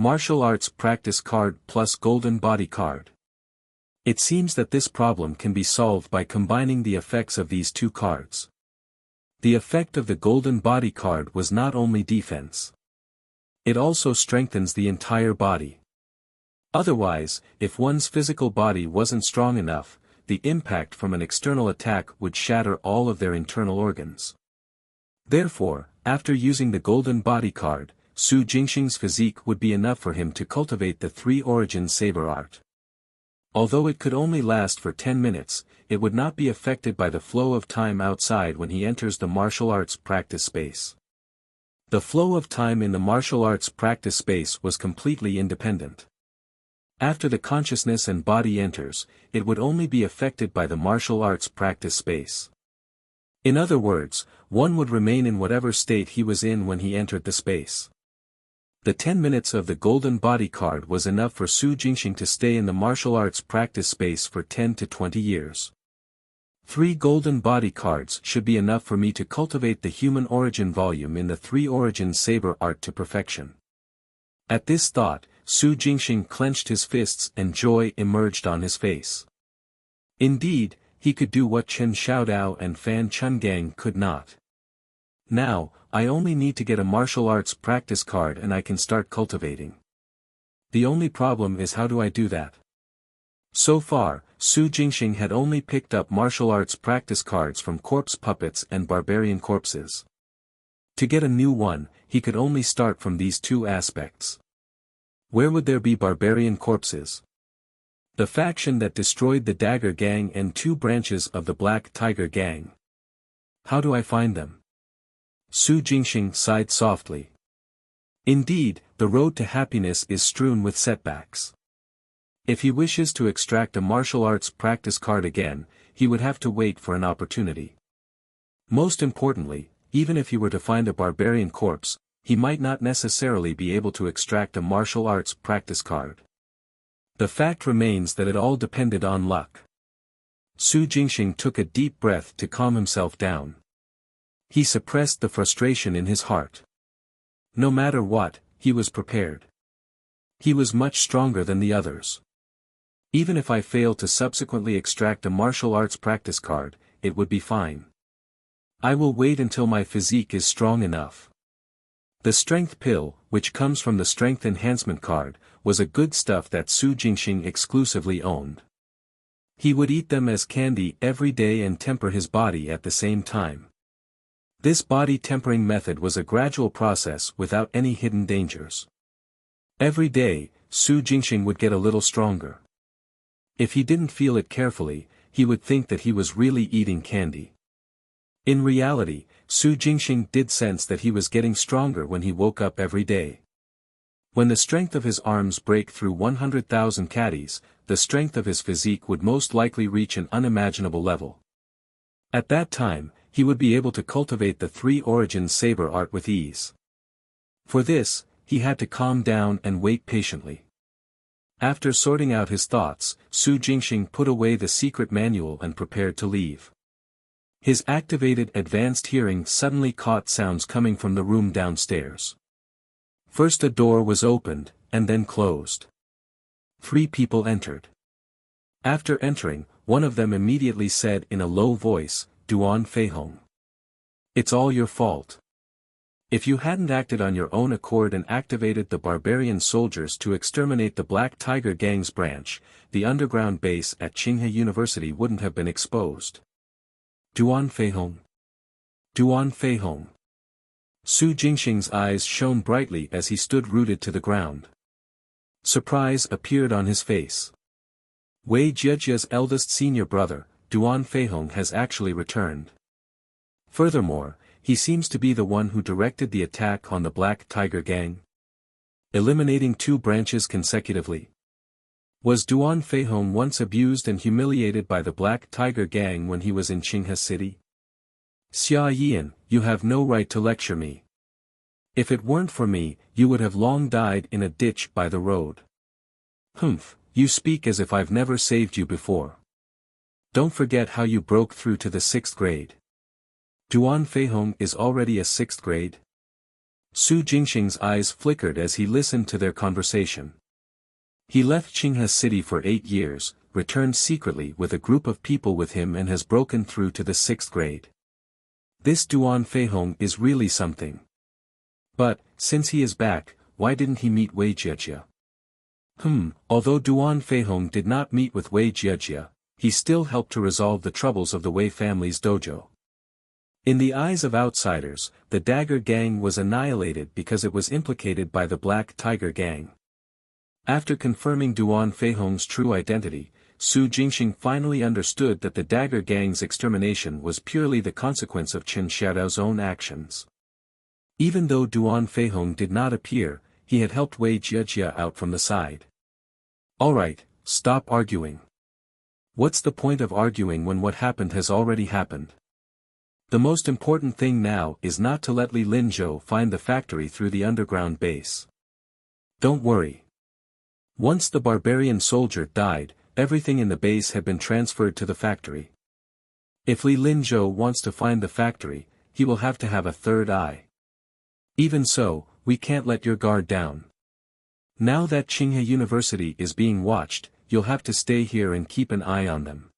Martial Arts Practice Card plus Golden Body Card. It seems that this problem can be solved by combining the effects of these two cards. The effect of the Golden Body card was not only defense. It also strengthens the entire body. Otherwise, if one's physical body wasn't strong enough, the impact from an external attack would shatter all of their internal organs. Therefore, after using the Golden Body card, Su Jingxing's physique would be enough for him to cultivate the three-origin saber art. Although it could only last for 10 minutes, it would not be affected by the flow of time outside when he enters the martial arts practice space. The flow of time in the martial arts practice space was completely independent. After the consciousness and body enters, it would only be affected by the martial arts practice space. In other words, one would remain in whatever state he was in when he entered the space. The 10 minutes of the Golden Body card was enough for Su Jingxing to stay in the martial arts practice space for 10 to 20 years. 3 Golden Body cards should be enough for me to cultivate the human origin volume in the 3-origin saber art to perfection. At this thought, Su Jingxing clenched his fists and joy emerged on his face. Indeed, he could do what Chen Xiaodao and Fan Chungang could not. Now, I only need to get a martial arts practice card and I can start cultivating. The only problem is how do I do that? So far, Su Jingxing had only picked up martial arts practice cards from corpse puppets and barbarian corpses. To get a new one, he could only start from these two aspects. Where would there be barbarian corpses? The faction that destroyed the Dagger Gang and 2 branches of the Black Tiger Gang. How do I find them? Su Jingxing sighed softly. Indeed, the road to happiness is strewn with setbacks. If he wishes to extract a martial arts practice card again, he would have to wait for an opportunity. Most importantly, even if he were to find a barbarian corpse, he might not necessarily be able to extract a martial arts practice card. The fact remains that it all depended on luck. Su Jingxing took a deep breath to calm himself down. He suppressed the frustration in his heart. No matter what, he was prepared. He was much stronger than the others. Even if I fail to subsequently extract a martial arts practice card, it would be fine. I will wait until my physique is strong enough. The strength pill, which comes from the strength enhancement card, was a good stuff that Su Jingxing exclusively owned. He would eat them as candy every day and temper his body at the same time. This body tempering method was a gradual process without any hidden dangers. Every day, Su Jingxing would get a little stronger. If he didn't feel it carefully, he would think that he was really eating candy. In reality, Su Jingxing did sense that he was getting stronger when he woke up every day. When the strength of his arms break through 100,000 caddies, the strength of his physique would most likely reach an unimaginable level. At that time, he would be able to cultivate the 3-origin saber art with ease. For this, he had to calm down and wait patiently. After sorting out his thoughts, Su Jingxing put away the secret manual and prepared to leave. His activated advanced hearing suddenly caught sounds coming from the room downstairs. First a door was opened, and then closed. 3 people entered. After entering, one of them immediately said in a low voice, "Duan Feihong. It's all your fault. If you hadn't acted on your own accord and activated the barbarian soldiers to exterminate the Black Tiger Gang's branch, the underground base at Tsinghua University wouldn't have been exposed." Duan Feihong. Duan Feihong. Su Jingxing's eyes shone brightly as he stood rooted to the ground. Surprise appeared on his face. Wei Jiejia's eldest senior brother, Duan Feihong, has actually returned. Furthermore, he seems to be the one who directed the attack on the Black Tiger Gang, eliminating 2 branches consecutively. Was Duan Feihong once abused and humiliated by the Black Tiger Gang when he was in Tsinghua City? Xia Yian, you have no right to lecture me. If it weren't for me, you would have long died in a ditch by the road. Humph, you speak as if I've never saved you before. Don't forget how you broke through to the 6th grade. Duan Feihong is already a 6th grade. Su Jingxing's eyes flickered as he listened to their conversation. He left Qinghe City for 8 years, returned secretly with a group of people with him and has broken through to the 6th grade. This Duan Feihong is really something. But, since he is back, why didn't he meet Wei Jiejie? Although Duan Feihong did not meet with Wei Jiejie, he still helped to resolve the troubles of the Wei family's dojo. In the eyes of outsiders, the Dagger Gang was annihilated because it was implicated by the Black Tiger Gang. After confirming Duan Feihong's true identity, Su Jingxing finally understood that the Dagger Gang's extermination was purely the consequence of Chen Xiaodao's own actions. Even though Duan Feihong did not appear, he had helped Wei Jiejie out from the side. Alright, stop arguing. What's the point of arguing when what happened has already happened? The most important thing now is not to let Li Linzhou find the factory through the underground base. Don't worry. Once the barbarian soldier died, everything in the base had been transferred to the factory. If Li Linzhou wants to find the factory, he will have to have a third eye. Even so, we can't let your guard down. Now that Qinghe University is being watched, you'll have to stay here and keep an eye on them.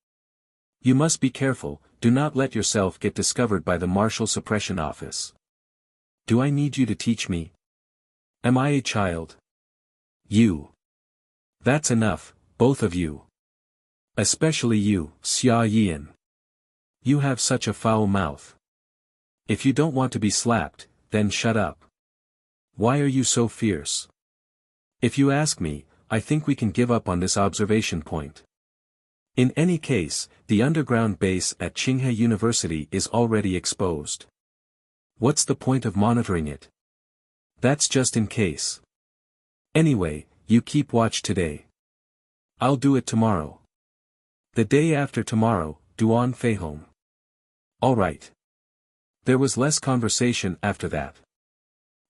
You must be careful, do not let yourself get discovered by the Martial Suppression Office. Do I need you to teach me? Am I a child? You. That's enough, both of you. Especially you, Xia Yian. You have such a foul mouth. If you don't want to be slapped, then shut up. Why are you so fierce? If you ask me, I think we can give up on this observation point. In any case, the underground base at Qinghe University is already exposed. What's the point of monitoring it? That's just in case. Anyway, you keep watch today. I'll do it tomorrow. The day after tomorrow, Duan Feihong. Alright. There was less conversation after that.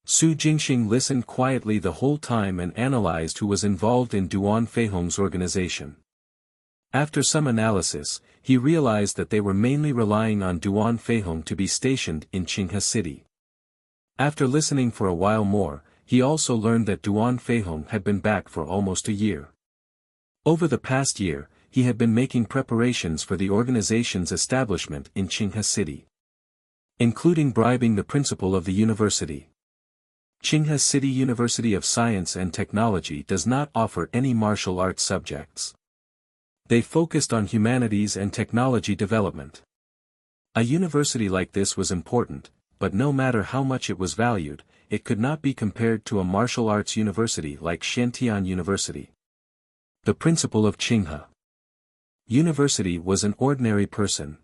Su Jingxing listened quietly the whole time and analyzed who was involved in Duan Feihong's organization. After some analysis, he realized that they were mainly relying on Duan Feihong to be stationed in Qinghe City. After listening for a while more, he also learned that Duan Feihong had been back for almost a year. Over the past year, he had been making preparations for the organization's establishment in Qinghe City, including bribing the principal of the university. Qinghe City University of Science and Technology does not offer any martial arts subjects. They focused on humanities and technology development. A university like this was important, but no matter how much it was valued, it could not be compared to a martial arts university like Xiantian University. The principal of Qinghe University was an ordinary person.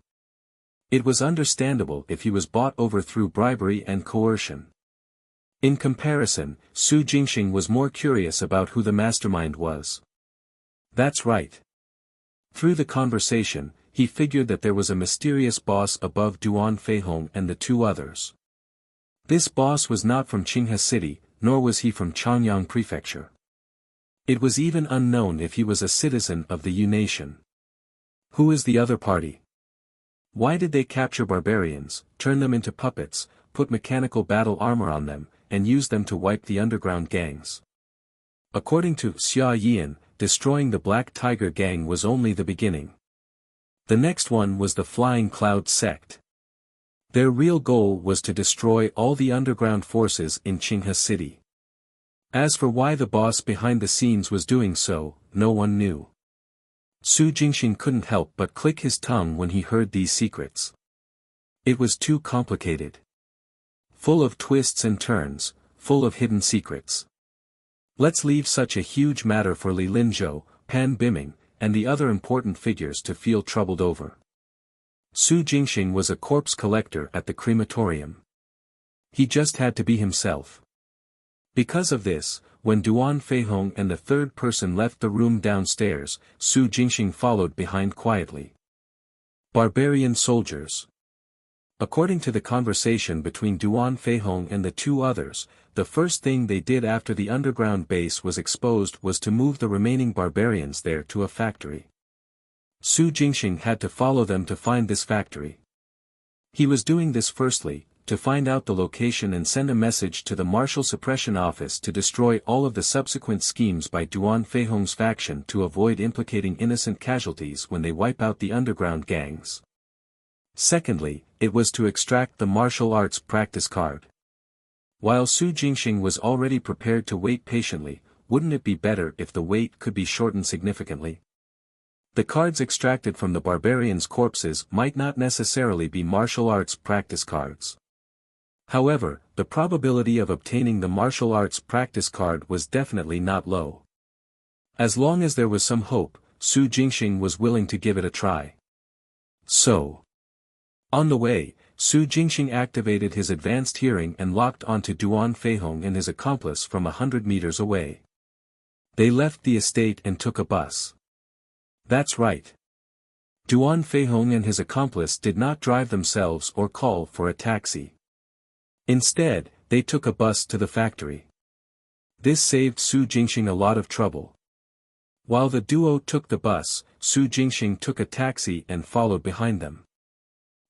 It was understandable if he was bought over through bribery and coercion. In comparison, Su Jingxing was more curious about who the mastermind was. That's right. Through the conversation, he figured that there was a mysterious boss above Duan Feihong and the 2 others. This boss was not from Qinghe City, nor was he from Changyang Prefecture. It was even unknown if he was a citizen of the Yu Nation. Who is the other party? Why did they capture barbarians, turn them into puppets, put mechanical battle armor on them, and use them to wipe the underground gangs? According to Xia Yian, destroying the Black Tiger Gang was only the beginning. The next one was the Flying Cloud sect. Their real goal was to destroy all the underground forces in Qinghe City. As for why the boss behind the scenes was doing so, no one knew. Su Jingxing couldn't help but click his tongue when he heard these secrets. It was too complicated. Full of twists and turns, full of hidden secrets. Let's leave such a huge matter for Li Linzhou, Pan Biming, and the other important figures to feel troubled over. Su Jingxing was a corpse collector at the crematorium. He just had to be himself. Because of this, when Duan Feihong and the 3rd person left the room downstairs, Su Jingxing followed behind quietly. Barbarian soldiers. According to the conversation between Duan Feihong and the 2 others, the first thing they did after the underground base was exposed was to move the remaining barbarians there to a factory. Su Jingxing had to follow them to find this factory. He was doing this firstly, to find out the location and send a message to the Martial Suppression Office to destroy all of the subsequent schemes by Duan Feihong's faction to avoid implicating innocent casualties when they wipe out the underground gangs. Secondly, it was to extract the martial arts practice card. While Su Jingxing was already prepared to wait patiently, wouldn't it be better if the wait could be shortened significantly? The cards extracted from the barbarians' corpses might not necessarily be martial arts practice cards. However, the probability of obtaining the martial arts practice card was definitely not low. As long as there was some hope, Su Jingxing was willing to give it a try. So, on the way, Su Jingxing activated his advanced hearing and locked onto Duan Feihong and his accomplice from 100 meters away. They left the estate and took a bus. That's right. Duan Feihong and his accomplice did not drive themselves or call for a taxi. Instead, they took a bus to the factory. This saved Su Jingxing a lot of trouble. While the duo took the bus, Su Jingxing took a taxi and followed behind them.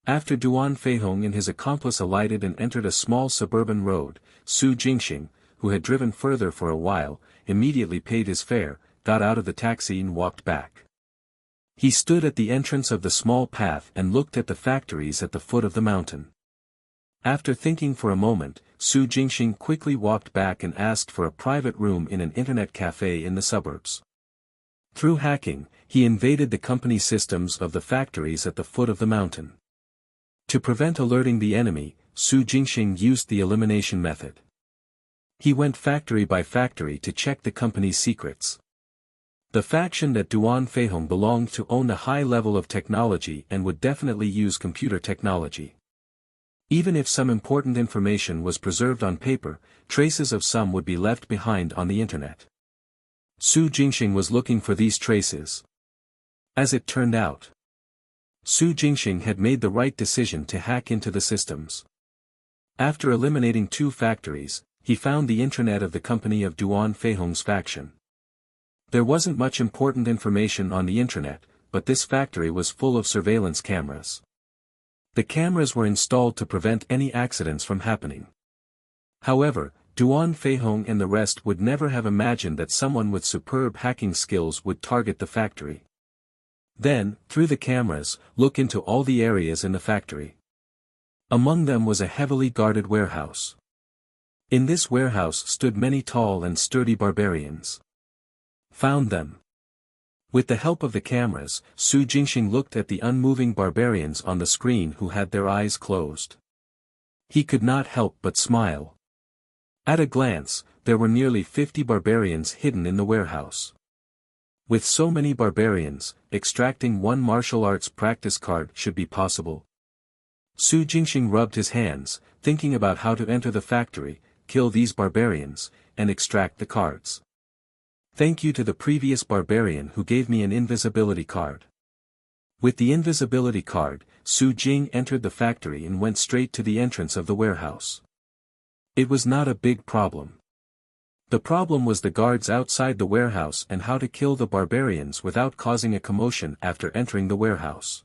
After Duan Feihong and his accomplice alighted and entered a small suburban road, Su Jingxing, who had driven further for a while, immediately paid his fare, got out of the taxi and walked back. He stood at the entrance of the small path and looked at the factories at the foot of the mountain. After thinking for a moment, Su Jingxing quickly walked back and asked for a private room in an internet cafe in the suburbs. Through hacking, he invaded the company systems of the factories at the foot of the mountain. To prevent alerting the enemy, Su Jingxing used the elimination method. He went factory by factory to check the company's secrets. The faction that Duan Feihong belonged to owned a high level of technology and would definitely use computer technology. Even if some important information was preserved on paper, traces of some would be left behind on the internet. Su Jingxing was looking for these traces. As it turned out, Su Jingxing had made the right decision to hack into the systems. After eliminating 2 factories, he found the intranet of the company of Duan Feihong's faction. There wasn't much important information on the intranet, but this factory was full of surveillance cameras. The cameras were installed to prevent any accidents from happening. However, Duan Feihong and the rest would never have imagined that someone with superb hacking skills would target the factory. Then, through the cameras, look into all the areas in the factory. Among them was a heavily guarded warehouse. In this warehouse stood many tall and sturdy barbarians. Found them. With the help of the cameras, Su Jingxing looked at the unmoving barbarians on the screen who had their eyes closed. He could not help but smile. At a glance, there were nearly 50 barbarians hidden in the warehouse. With so many barbarians, extracting one martial arts practice card should be possible. Su Jingxing rubbed his hands, thinking about how to enter the factory, kill these barbarians, and extract the cards. Thank you to the previous barbarian who gave me an invisibility card. With the invisibility card, Su Jing entered the factory and went straight to the entrance of the warehouse. It was not a big problem. The problem was the guards outside the warehouse and how to kill the barbarians without causing a commotion after entering the warehouse.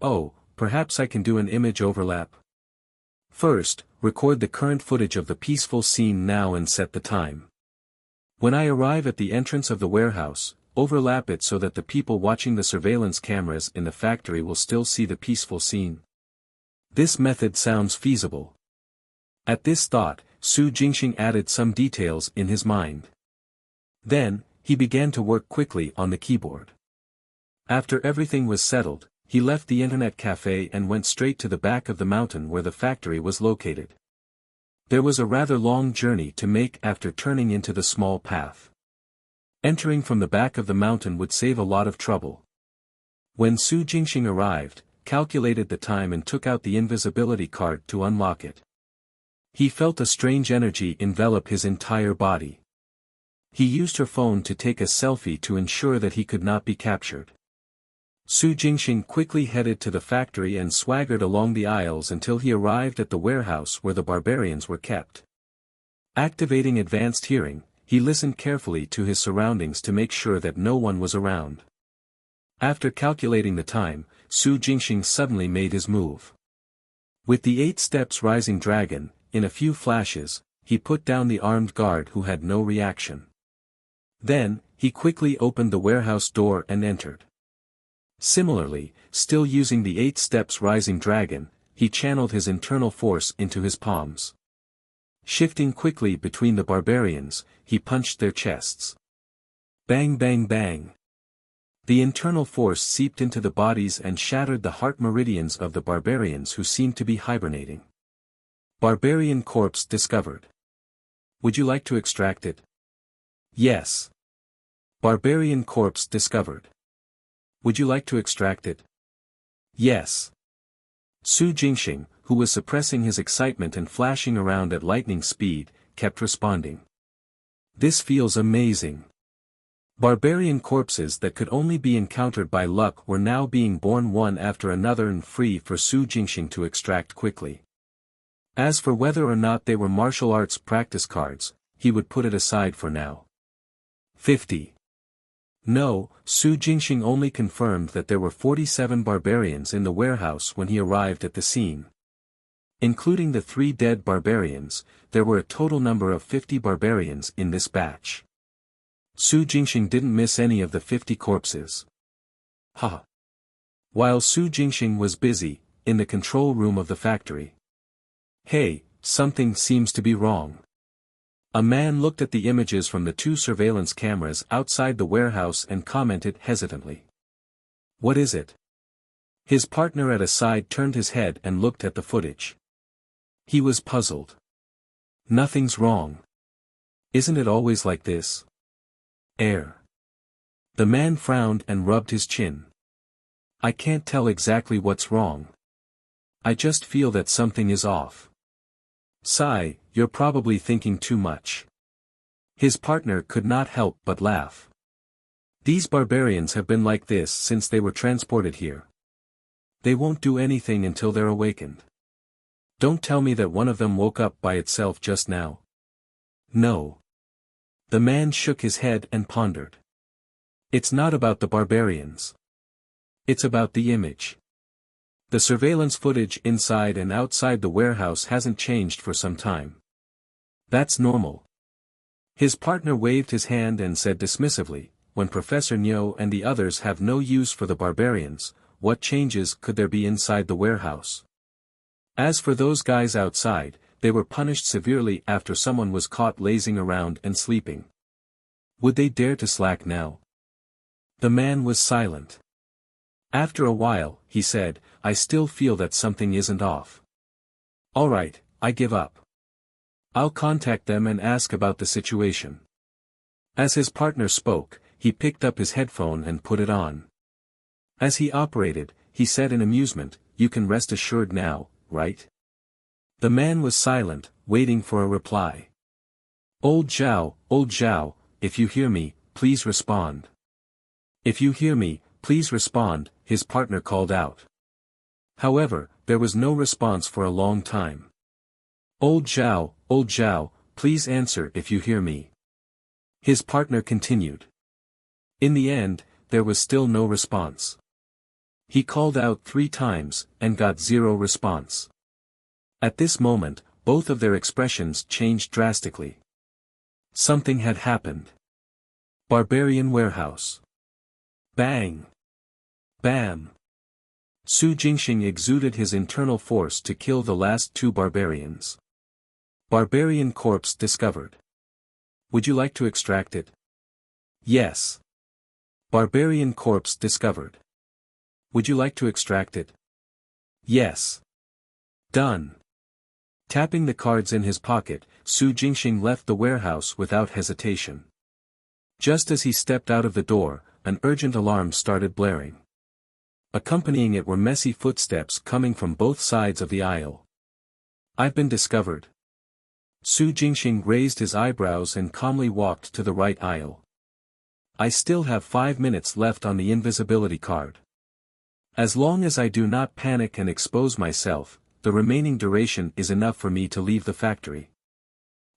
Oh, perhaps I can do an image overlap. First, record the current footage of the peaceful scene now and set the time. When I arrive at the entrance of the warehouse, overlap it so that the people watching the surveillance cameras in the factory will still see the peaceful scene. This method sounds feasible. At this thought, Su Jingxing added some details in his mind. Then, he began to work quickly on the keyboard. After everything was settled, he left the internet cafe and went straight to the back of the mountain where the factory was located. There was a rather long journey to make after turning into the small path. Entering from the back of the mountain would save a lot of trouble. When Su Jingxing arrived, calculated the time and took out the invisibility card to unlock it. He felt a strange energy envelop his entire body. He used her phone to take a selfie to ensure that he could not be captured. Su Jingxing quickly headed to the factory and swaggered along the aisles until he arrived at the warehouse where the barbarians were kept. Activating advanced hearing, he listened carefully to his surroundings to make sure that no one was around. After calculating the time, Su Jingxing suddenly made his move. With the 8 steps rising dragon, in a few flashes, he put down the armed guard who had no reaction. Then, he quickly opened the warehouse door and entered. Similarly, still using the 8 steps rising dragon, he channeled his internal force into his palms. Shifting quickly between the barbarians, he punched their chests. Bang bang bang. The internal force seeped into the bodies and shattered the heart meridians of the barbarians who seemed to be hibernating. Barbarian corpse discovered. Would you like to extract it? Yes. Barbarian corpse discovered. Would you like to extract it? Yes. Su Jingxing, who was suppressing his excitement and flashing around at lightning speed, kept responding. This feels amazing. Barbarian corpses that could only be encountered by luck were now being born one after another and free for Su Jingxing to extract quickly. As for whether or not they were martial arts practice cards, he would put it aside for now. 50. No, Su Jingxing only confirmed that there were 47 barbarians in the warehouse when he arrived at the scene. Including the 3 dead barbarians, there were a total number of 50 barbarians in this batch. Su Jingxing didn't miss any of the 50 corpses. Ha! While Su Jingxing was busy, in the control room of the factory. Hey, something seems to be wrong. A man looked at the images from the 2 surveillance cameras outside the warehouse and commented hesitantly. What is it? His partner at a side turned his head and looked at the footage. He was puzzled. Nothing's wrong. Isn't it always like this? Air. The man frowned and rubbed his chin. I can't tell exactly what's wrong. I just feel that something is off. Sigh, you're probably thinking too much. His partner could not help but laugh. These barbarians have been like this since they were transported here. They won't do anything until they're awakened. Don't tell me that one of them woke up by itself just now. No. The man shook his head and pondered. It's not about the barbarians. It's about the image. The surveillance footage inside and outside the warehouse hasn't changed for some time. That's normal. His partner waved his hand and said dismissively, when Professor Nyo and the others have no use for the barbarians, what changes could there be inside the warehouse? As for those guys outside, they were punished severely after someone was caught lazing around and sleeping. Would they dare to slack now? The man was silent. After a while, he said, I still feel that something isn't off. Alright, I give up. I'll contact them and ask about the situation. As his partner spoke, he picked up his headphone and put it on. As he operated, he said in amusement, you can rest assured now, right? The man was silent, waiting for a reply. Old Zhao, if you hear me, please respond. If you hear me, please respond, his partner called out. However, there was no response for a long time. Old Zhao, please answer if you hear me. His partner continued. In the end, there was still no response. He called out 3 times, and got 0 response. At this moment, both of their expressions changed drastically. Something had happened. Barbarian warehouse. Bang. Bam. Su Jingxing exuded his internal force to kill the last 2 barbarians. Barbarian corpse discovered. Would you like to extract it? Yes. Barbarian corpse discovered. Would you like to extract it? Yes. Done. Tapping the cards in his pocket, Su Jingxing left the warehouse without hesitation. Just as he stepped out of the door, an urgent alarm started blaring. Accompanying it were messy footsteps coming from both sides of the aisle. I've been discovered. Su Jingxing raised his eyebrows and calmly walked to the right aisle. I still have 5 minutes left on the invisibility card. As long as I do not panic and expose myself, the remaining duration is enough for me to leave the factory.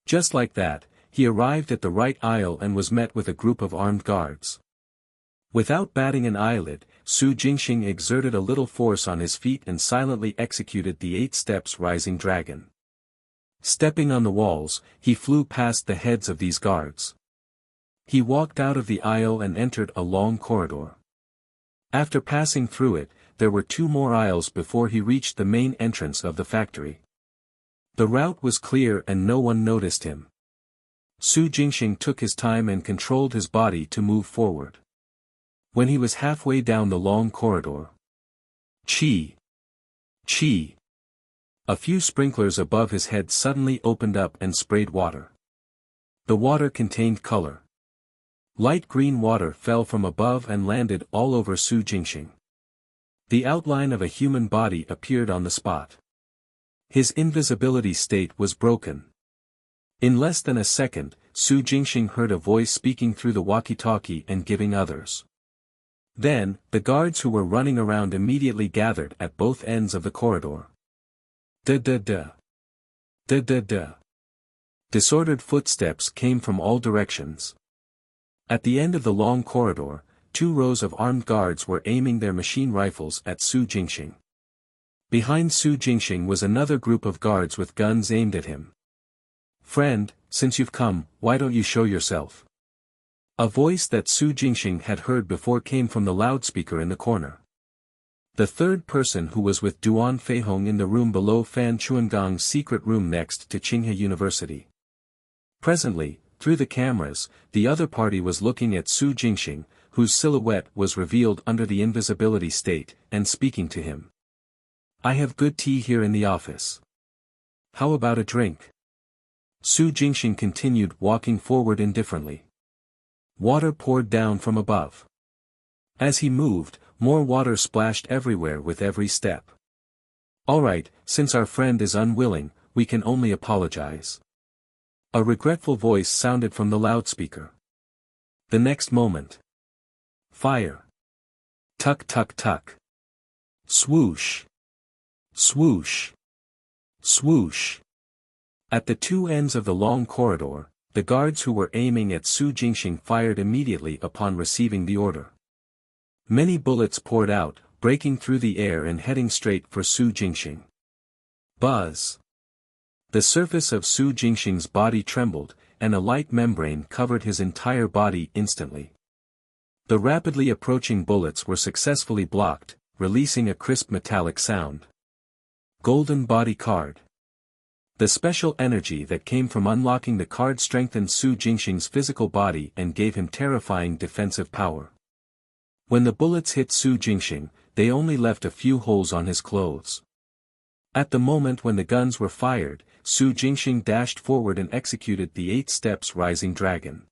Just like that, he arrived at the right aisle and was met with a group of armed guards. Without batting an eyelid, Su Jingxing exerted a little force on his feet and silently executed the 8 steps rising dragon. Stepping on the walls, he flew past the heads of these guards. He walked out of the aisle and entered a long corridor. After passing through it, there were 2 more aisles before he reached the main entrance of the factory. The route was clear and no one noticed him. Su Jingxing took his time and controlled his body to move forward. When he was halfway down the long corridor, Chi! Chi! A few sprinklers above his head suddenly opened up and sprayed water. The water contained color. Light green water fell from above and landed all over Su Jingxing. The outline of a human body appeared on the spot. His invisibility state was broken. In less than a second, Su Jingxing heard a voice speaking through the walkie-talkie and giving others. Then, the guards who were running around immediately gathered at both ends of the corridor. Da-da-da. Da-da-da. Disordered footsteps came from all directions. At the end of the long corridor, 2 rows of armed guards were aiming their machine rifles at Su Jingxing. Behind Su Jingxing was another group of guards with guns aimed at him. "Friend, since you've come, why don't you show yourself?" A voice that Su Jingxing had heard before came from the loudspeaker in the corner. The third person who was with Duan Feihong in the room below Fan Chuangong's secret room next to Tsinghua University. Presently, through the cameras, the other party was looking at Su Jingxing, whose silhouette was revealed under the invisibility state, and speaking to him. "I have good tea here in the office. How about a drink?" Su Jingxing continued walking forward indifferently. Water poured down from above. As he moved, more water splashed everywhere with every step. "All right, since our friend is unwilling, we can only apologize." A regretful voice sounded from the loudspeaker. The next moment. Fire. Tuck tuck tuck. Swoosh. Swoosh. Swoosh. At the 2 ends of the long corridor, the guards who were aiming at Su Jingxing fired immediately upon receiving the order. Many bullets poured out, breaking through the air and heading straight for Su Jingxing. Buzz. The surface of Su Jingxing's body trembled, and a light membrane covered his entire body instantly. The rapidly approaching bullets were successfully blocked, releasing a crisp metallic sound. Golden Body Card. The special energy that came from unlocking the card strengthened Su Jingxing's physical body and gave him terrifying defensive power. When the bullets hit Su Jingxing, they only left a few holes on his clothes. At the moment when the guns were fired, Su Jingxing dashed forward and executed the 8 steps rising dragon.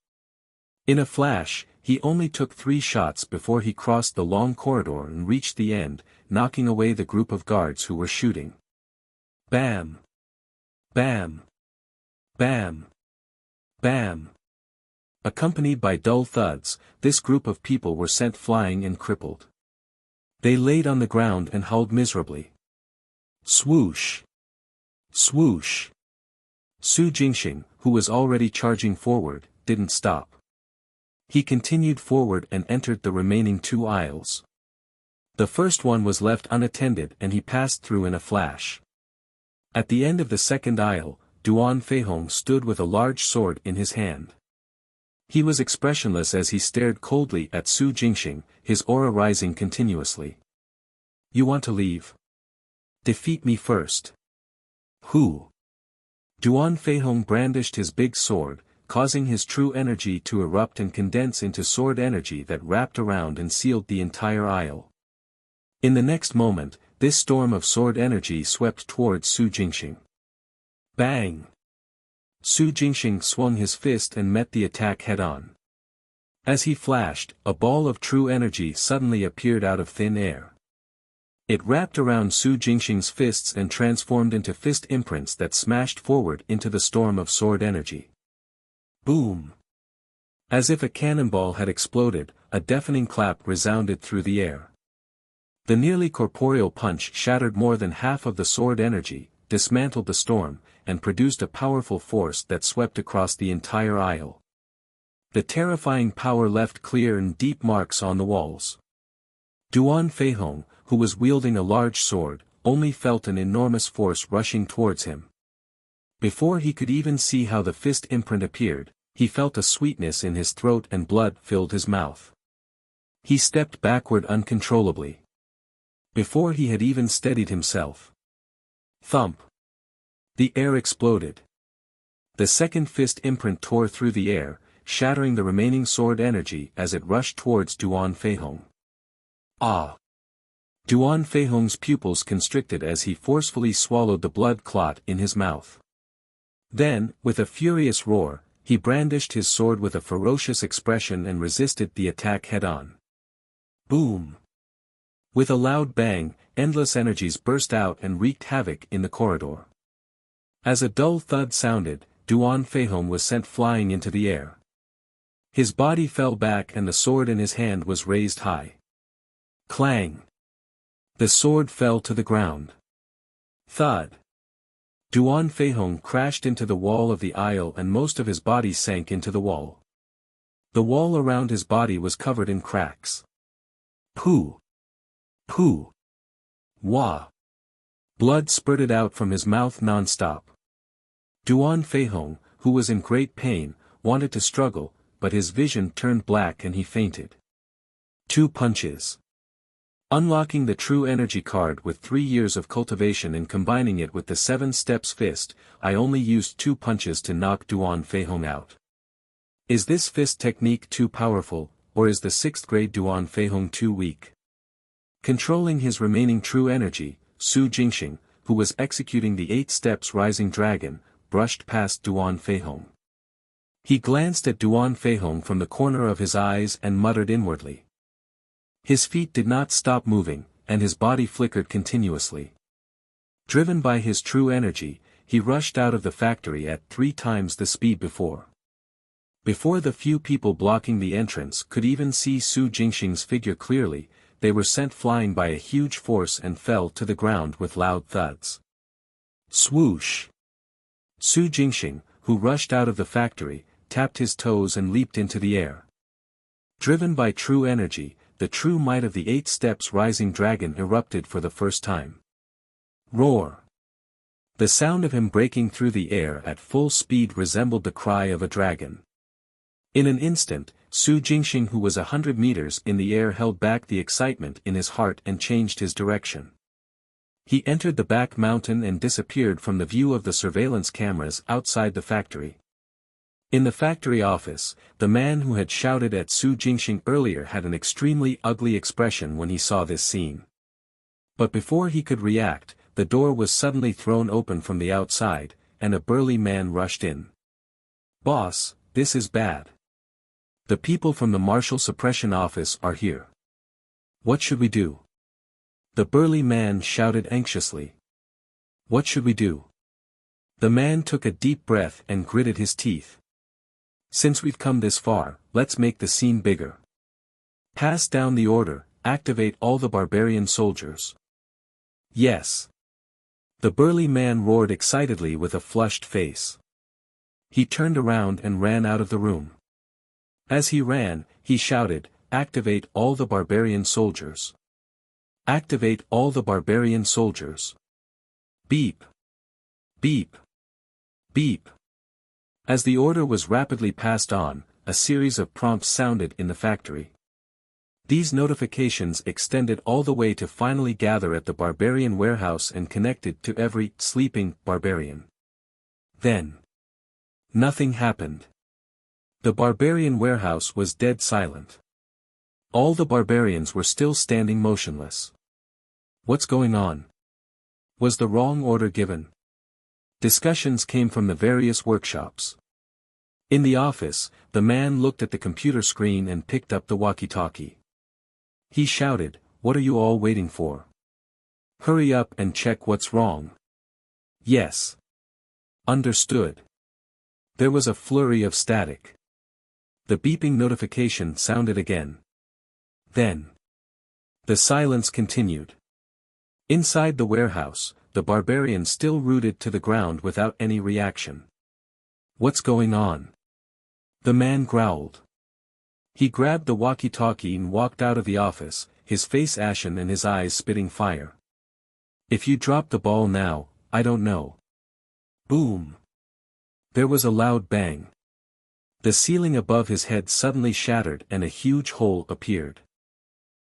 In a flash, he only took 3 shots before he crossed the long corridor and reached the end, knocking away the group of guards who were shooting. Bam! Bam! Bam! Bam! Accompanied by dull thuds, this group of people were sent flying and crippled. They laid on the ground and howled miserably. Swoosh! Swoosh! Su Jingxing, who was already charging forward, didn't stop. He continued forward and entered the remaining 2 aisles. The first one was left unattended and he passed through in a flash. At the end of the second aisle, Duan Feihong stood with a large sword in his hand. He was expressionless as he stared coldly at Su Jingxing, his aura rising continuously. "You want to leave? Defeat me first." "Who?" Duan Feihong brandished his big sword, causing his true energy to erupt and condense into sword energy that wrapped around and sealed the entire aisle. In the next moment, this storm of sword energy swept towards Su Jingxing. Bang! Su Jingxing swung his fist and met the attack head-on. As he flashed, a ball of true energy suddenly appeared out of thin air. It wrapped around Su Jingxing's fists and transformed into fist imprints that smashed forward into the storm of sword energy. Boom! As if a cannonball had exploded, a deafening clap resounded through the air. The nearly corporeal punch shattered more than half of the sword energy, dismantled the storm, and produced a powerful force that swept across the entire aisle. The terrifying power left clear and deep marks on the walls. Duan Feihong, who was wielding a large sword, only felt an enormous force rushing towards him. Before he could even see how the fist imprint appeared, he felt a sweetness in his throat and blood filled his mouth. He stepped backward uncontrollably. Before he had even steadied himself. Thump! The air exploded. The second fist imprint tore through the air, shattering the remaining sword energy as it rushed towards Duan Feihong. Ah! Duan Feihong's pupils constricted as he forcefully swallowed the blood clot in his mouth. Then, with a furious roar, he brandished his sword with a ferocious expression and resisted the attack head-on. Boom! With a loud bang, endless energies burst out and wreaked havoc in the corridor. As a dull thud sounded, Duan Feihong was sent flying into the air. His body fell back and the sword in his hand was raised high. Clang! The sword fell to the ground. Thud! Duan Feihong crashed into the wall of the aisle and most of his body sank into the wall. The wall around his body was covered in cracks. Pooh! Pooh! Wah! Blood spurted out from his mouth non-stop. Duan Feihong, who was in great pain, wanted to struggle, but his vision turned black and he fainted. 2 punches. Unlocking the true energy card with 3 years of cultivation and combining it with the 7 steps fist, I only used 2 punches to knock Duan Feihong out. Is this fist technique too powerful, or is the 6th grade Duan Feihong too weak? Controlling his remaining true energy, Jingxing, who was executing the 8 steps rising dragon, brushed past Duan Feihong. He glanced at Duan Feihong from the corner of his eyes and muttered inwardly. His feet did not stop moving, and his body flickered continuously. Driven by his true energy, he rushed out of the factory at 3 times the speed before. Before the few people blocking the entrance could even see Jingxing's figure clearly, they were sent flying by a huge force and fell to the ground with loud thuds. Swoosh! Jingxing, who rushed out of the factory, tapped his toes and leaped into the air. Driven by true energy, the true might of the 8 steps rising dragon erupted for the first time. Roar! The sound of him breaking through the air at full speed resembled the cry of a dragon. In an instant, Jingxing, who was 100 meters in the air, held back the excitement in his heart and changed his direction. He entered the back mountain and disappeared from the view of the surveillance cameras outside the factory. In the factory office, the man who had shouted at Jingxing earlier had an extremely ugly expression when he saw this scene. But before he could react, the door was suddenly thrown open from the outside, and a burly man rushed in. Boss, this is bad. The people from the Martial Suppression Office are here. What should we do? The burly man shouted anxiously. What should we do? The man took a deep breath and gritted his teeth. Since we've come this far, let's make the scene bigger. Pass down the order, activate all the barbarian soldiers. Yes. The burly man roared excitedly with a flushed face. He turned around and ran out of the room. As he ran, he shouted, activate all the barbarian soldiers. Activate all the barbarian soldiers. Beep. Beep. Beep. As the order was rapidly passed on, a series of prompts sounded in the factory. These notifications extended all the way to finally gather at the barbarian warehouse and connected to every sleeping barbarian. Then, nothing happened. The barbarian warehouse was dead silent. All the barbarians were still standing motionless. What's going on? Was the wrong order given? Discussions came from the various workshops. In the office, the man looked at the computer screen and picked up the walkie-talkie. He shouted, what are you all waiting for? Hurry up and check what's wrong. Yes. Understood. There was a flurry of static. The beeping notification sounded again. Then, the silence continued. Inside the warehouse, the barbarian still rooted to the ground without any reaction. What's going on? The man growled. He grabbed the walkie-talkie and walked out of the office, his face ashen and his eyes spitting fire. If you drop the ball now, I don't know. Boom! There was a loud bang. The ceiling above his head suddenly shattered and a huge hole appeared.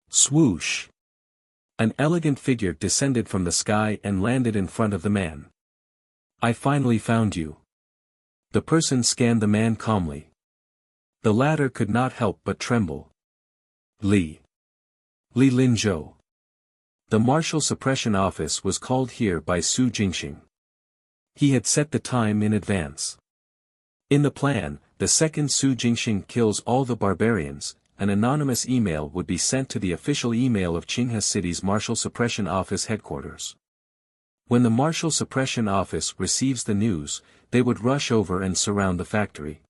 Swoosh! An elegant figure descended from the sky and landed in front of the man. I finally found you. The person scanned the man calmly. The latter could not help but tremble. Li Linzhou. The Martial Suppression Office was called here by Su Jingxing. He had set the time in advance. In the plan, the second Su Jingxing kills all the barbarians, an anonymous email would be sent to the official email of Qinghe City's Martial Suppression Office headquarters. When the Martial Suppression Office receives the news, they would rush over and surround the factory.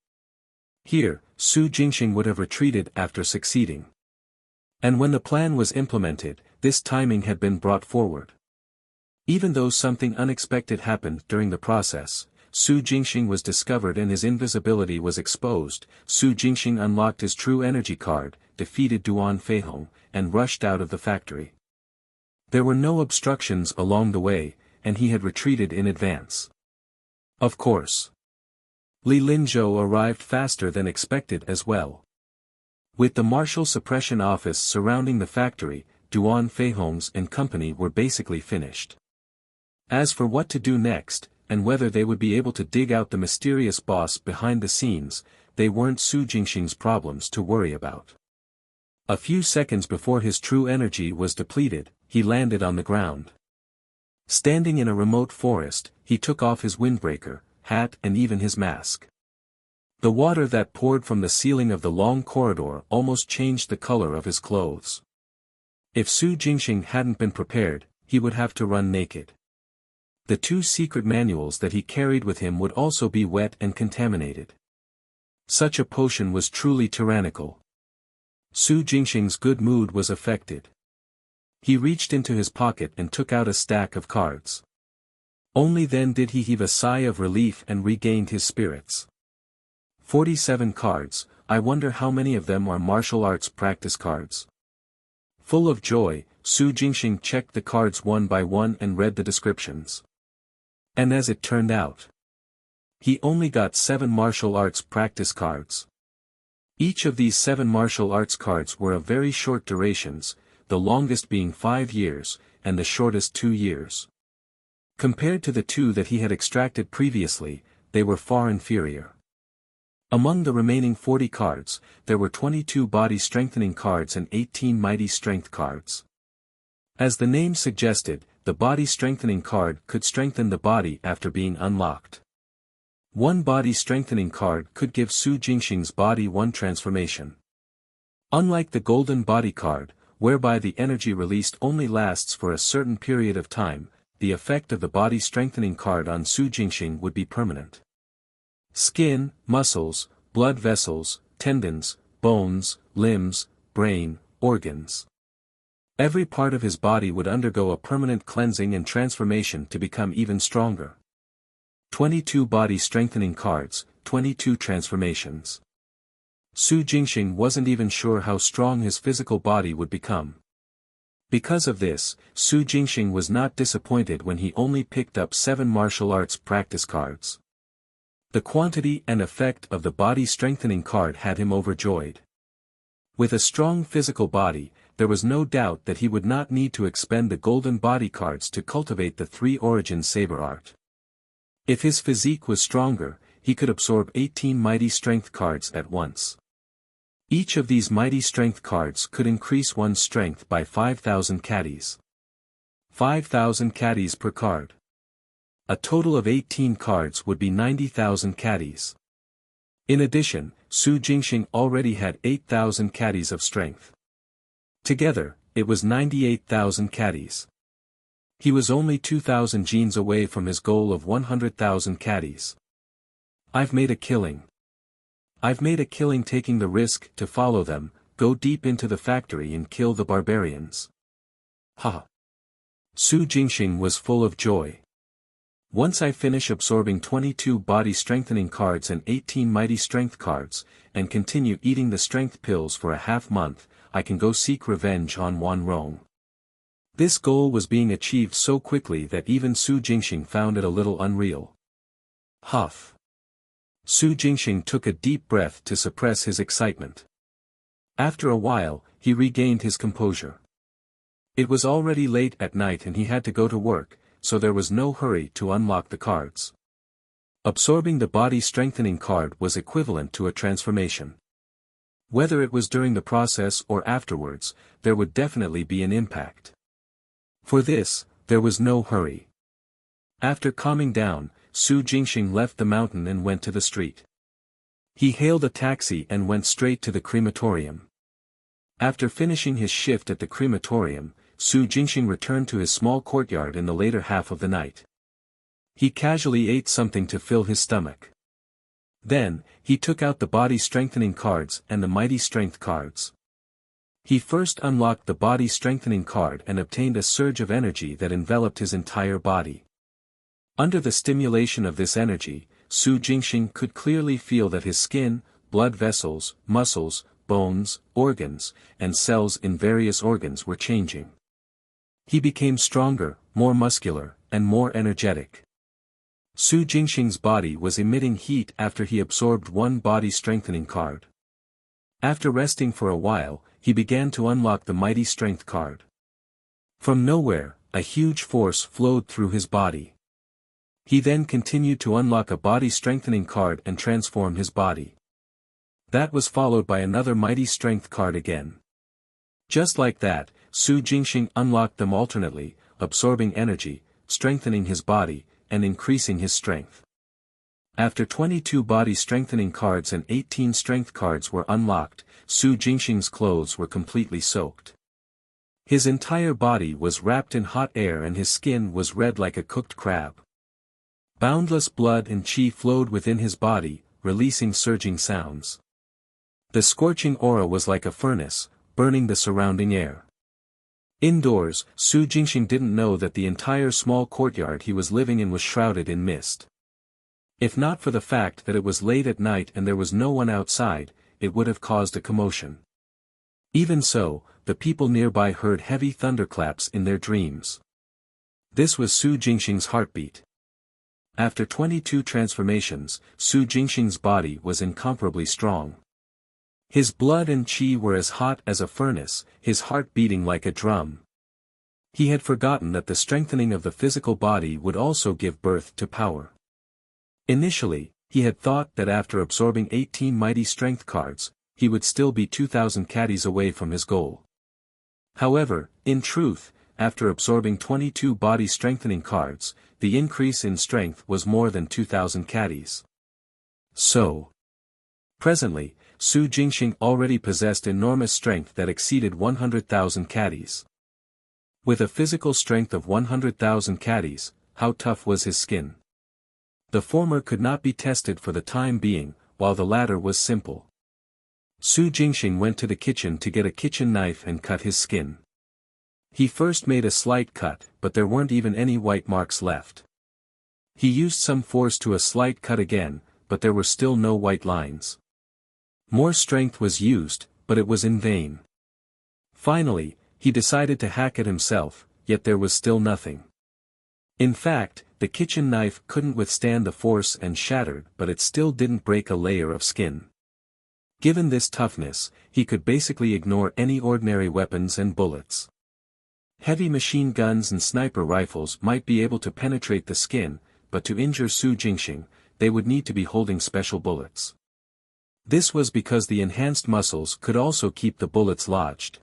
Here, Su Jingxing would have retreated after succeeding. And when the plan was implemented, this timing had been brought forward. Even though something unexpected happened during the process, Su Jingxing was discovered and his invisibility was exposed. Su Jingxing unlocked his true energy card, defeated Duan Feihong, and rushed out of the factory. There were no obstructions along the way, and he had retreated in advance. Of course. Li Linzhou arrived faster than expected as well. With the Martial Suppression Office surrounding the factory, Duan Feihong's and company were basically finished. As for what to do next, and whether they would be able to dig out the mysterious boss behind the scenes, they weren't Su Jingxing's problems to worry about. A few seconds before his true energy was depleted, he landed on the ground. Standing in a remote forest, he took off his windbreaker, hat and even his mask. The water that poured from the ceiling of the long corridor almost changed the color of his clothes. If Su Jingxing hadn't been prepared, he would have to run naked. The 2 secret manuals that he carried with him would also be wet and contaminated. Such a potion was truly tyrannical. Su Jingxing's good mood was affected. He reached into his pocket and took out a stack of cards. Only then did he heave a sigh of relief and regained his spirits. 47 cards, I wonder how many of them are martial arts practice cards. Full of joy, Su Jingxing checked the cards one by one and read the descriptions. And as it turned out, he only got 7 martial arts practice cards. Each of these 7 martial arts cards were of very short durations, the longest being 5 years, and the shortest 2 years. Compared to the 2 that he had extracted previously, they were far inferior. Among the remaining 40 cards, there were 22 body strengthening cards and 18 mighty strength cards. As the name suggested, the body strengthening card could strengthen the body after being unlocked. One body strengthening card could give Su Jingxing's body 1 transformation. Unlike the golden body card, whereby the energy released only lasts for a certain period of time, the effect of the body strengthening card on Su Jingxing would be permanent. Skin, muscles, blood vessels, tendons, bones, limbs, brain, organs. Every part of his body would undergo a permanent cleansing and transformation to become even stronger. 22 body strengthening cards, 22 transformations. Su Jingxing wasn't even sure how strong his physical body would become. Because of this, Su Jingxing was not disappointed when he only picked up 7 martial arts practice cards. The quantity and effect of the body strengthening card had him overjoyed. With a strong physical body, there was no doubt that he would not need to expend the golden body cards to cultivate the 3 origin saber art. If his physique was stronger, he could absorb 18 mighty strength cards at once. Each of these mighty strength cards could increase one's strength by 5,000 caddies. 5,000 caddies per card. A total of 18 cards would be 90,000 caddies. In addition, Su Jingxing already had 8,000 caddies of strength. Together, it was 98,000 caddies. He was only 2,000 genes away from his goal of 100,000 caddies. I've made a killing. I've made a killing taking the risk to follow them, go deep into the factory and kill the barbarians. Ha! Su Jingxing was full of joy. Once I finish absorbing 22 body strengthening cards and 18 mighty strength cards, and continue eating the strength pills for a half month, I can go seek revenge on Wan Rong. This goal was being achieved so quickly that even Su Jingxing found it a little unreal. Huff. Su Jingxing took a deep breath to suppress his excitement. After a while, he regained his composure. It was already late at night and he had to go to work, so there was no hurry to unlock the cards. Absorbing the body-strengthening card was equivalent to a transformation. Whether it was during the process or afterwards, there would definitely be an impact. For this, there was no hurry. After calming down, Su Jingxing left the mountain and went to the street. He hailed a taxi and went straight to the crematorium. After finishing his shift at the crematorium, Su Jingxing returned to his small courtyard in the later half of the night. He casually ate something to fill his stomach. Then, he took out the body-strengthening cards and the mighty strength cards. He first unlocked the body-strengthening card and obtained a surge of energy that enveloped his entire body. Under the stimulation of this energy, Su Jingxing could clearly feel that his skin, blood vessels, muscles, bones, organs, and cells in various organs were changing. He became stronger, more muscular, and more energetic. Su Jingxing's body was emitting heat after he absorbed one body-strengthening card. After resting for a while, he began to unlock the mighty strength card. From nowhere, a huge force flowed through his body. He then continued to unlock a body-strengthening card and transform his body. That was followed by another mighty strength card again. Just like that, Su Jingxing unlocked them alternately, absorbing energy, strengthening his body, and increasing his strength. After 22 body-strengthening cards and 18 strength cards were unlocked, Su Jingxing's clothes were completely soaked. His entire body was wrapped in hot air and his skin was red like a cooked crab. Boundless blood and chi flowed within his body, releasing surging sounds. The scorching aura was like a furnace, burning the surrounding air. Indoors, Su Jingxing didn't know that the entire small courtyard he was living in was shrouded in mist. If not for the fact that it was late at night and there was no one outside, it would have caused a commotion. Even so, the people nearby heard heavy thunderclaps in their dreams. This was Su Jingxing's heartbeat. After 22 transformations, Su Jingxing's body was incomparably strong. His blood and chi were as hot as a furnace, his heart beating like a drum. He had forgotten that the strengthening of the physical body would also give birth to power. Initially, he had thought that after absorbing 18 mighty strength cards, he would still be 2,000 caddies away from his goal. However, in truth, after absorbing 22 body-strengthening cards, the increase in strength was more than 2,000 caddies. So, presently, Su Jingxing already possessed enormous strength that exceeded 100,000 caddies. With a physical strength of 100,000 caddies, how tough was his skin? The former could not be tested for the time being, while the latter was simple. Su Jingxing went to the kitchen to get a kitchen knife and cut his skin. He first made a slight cut, but there weren't even any white marks left. He used some force to a slight cut again, but there were still no white lines. More strength was used, but it was in vain. Finally, he decided to hack it himself, yet there was still nothing. In fact, the kitchen knife couldn't withstand the force and shattered, but it still didn't break a layer of skin. Given this toughness, he could basically ignore any ordinary weapons and bullets. Heavy machine guns and sniper rifles might be able to penetrate the skin, but to injure Su Jingxing, they would need to be holding special bullets. This was because the enhanced muscles could also keep the bullets lodged.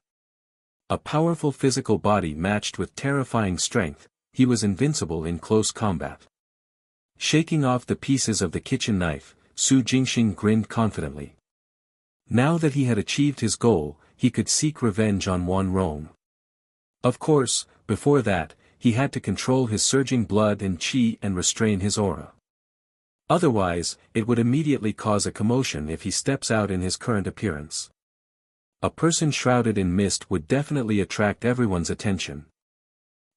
A powerful physical body matched with terrifying strength, he was invincible in close combat. Shaking off the pieces of the kitchen knife, Su Jingxing grinned confidently. Now that he had achieved his goal, he could seek revenge on Wan Rong. Of course, before that, he had to control his surging blood and chi and restrain his aura. Otherwise, it would immediately cause a commotion if he steps out in his current appearance. A person shrouded in mist would definitely attract everyone's attention.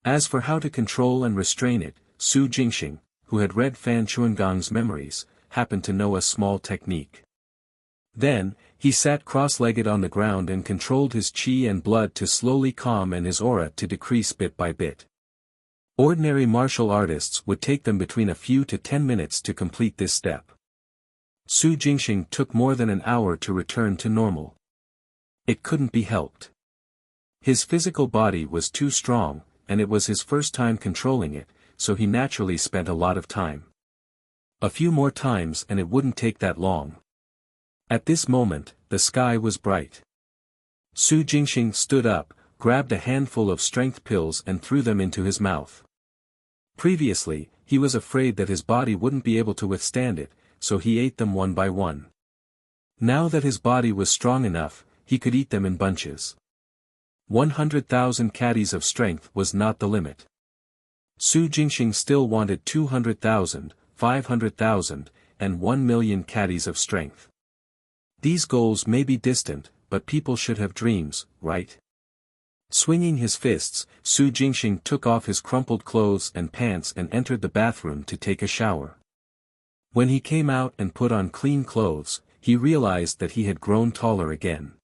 As for how to control and restrain it, Su Jingxing, who had read Fan Chuangong's memories, happened to know a small technique. Then, He sat cross-legged on the ground and controlled his chi and blood to slowly calm and his aura to decrease bit by bit. Ordinary martial artists would take them between a few to 10 minutes to complete this step. Su Jingxing took more than an hour to return to normal. It couldn't be helped. His physical body was too strong, and it was his first time controlling it, so he naturally spent a lot of time. A few more times and it wouldn't take that long. At this moment, the sky was bright. Su Jingxing stood up, grabbed a handful of strength pills and threw them into his mouth. Previously, he was afraid that his body wouldn't be able to withstand it, so he ate them one by one. Now that his body was strong enough, he could eat them in bunches. 100,000 caddies of strength was not the limit. Su Jingxing still wanted 200,000, 500,000, and 1,000,000 caddies of strength. These goals may be distant, but people should have dreams, right? Swinging his fists, Su Jingxing took off his crumpled clothes and pants and entered the bathroom to take a shower. When he came out and put on clean clothes, he realized that he had grown taller again.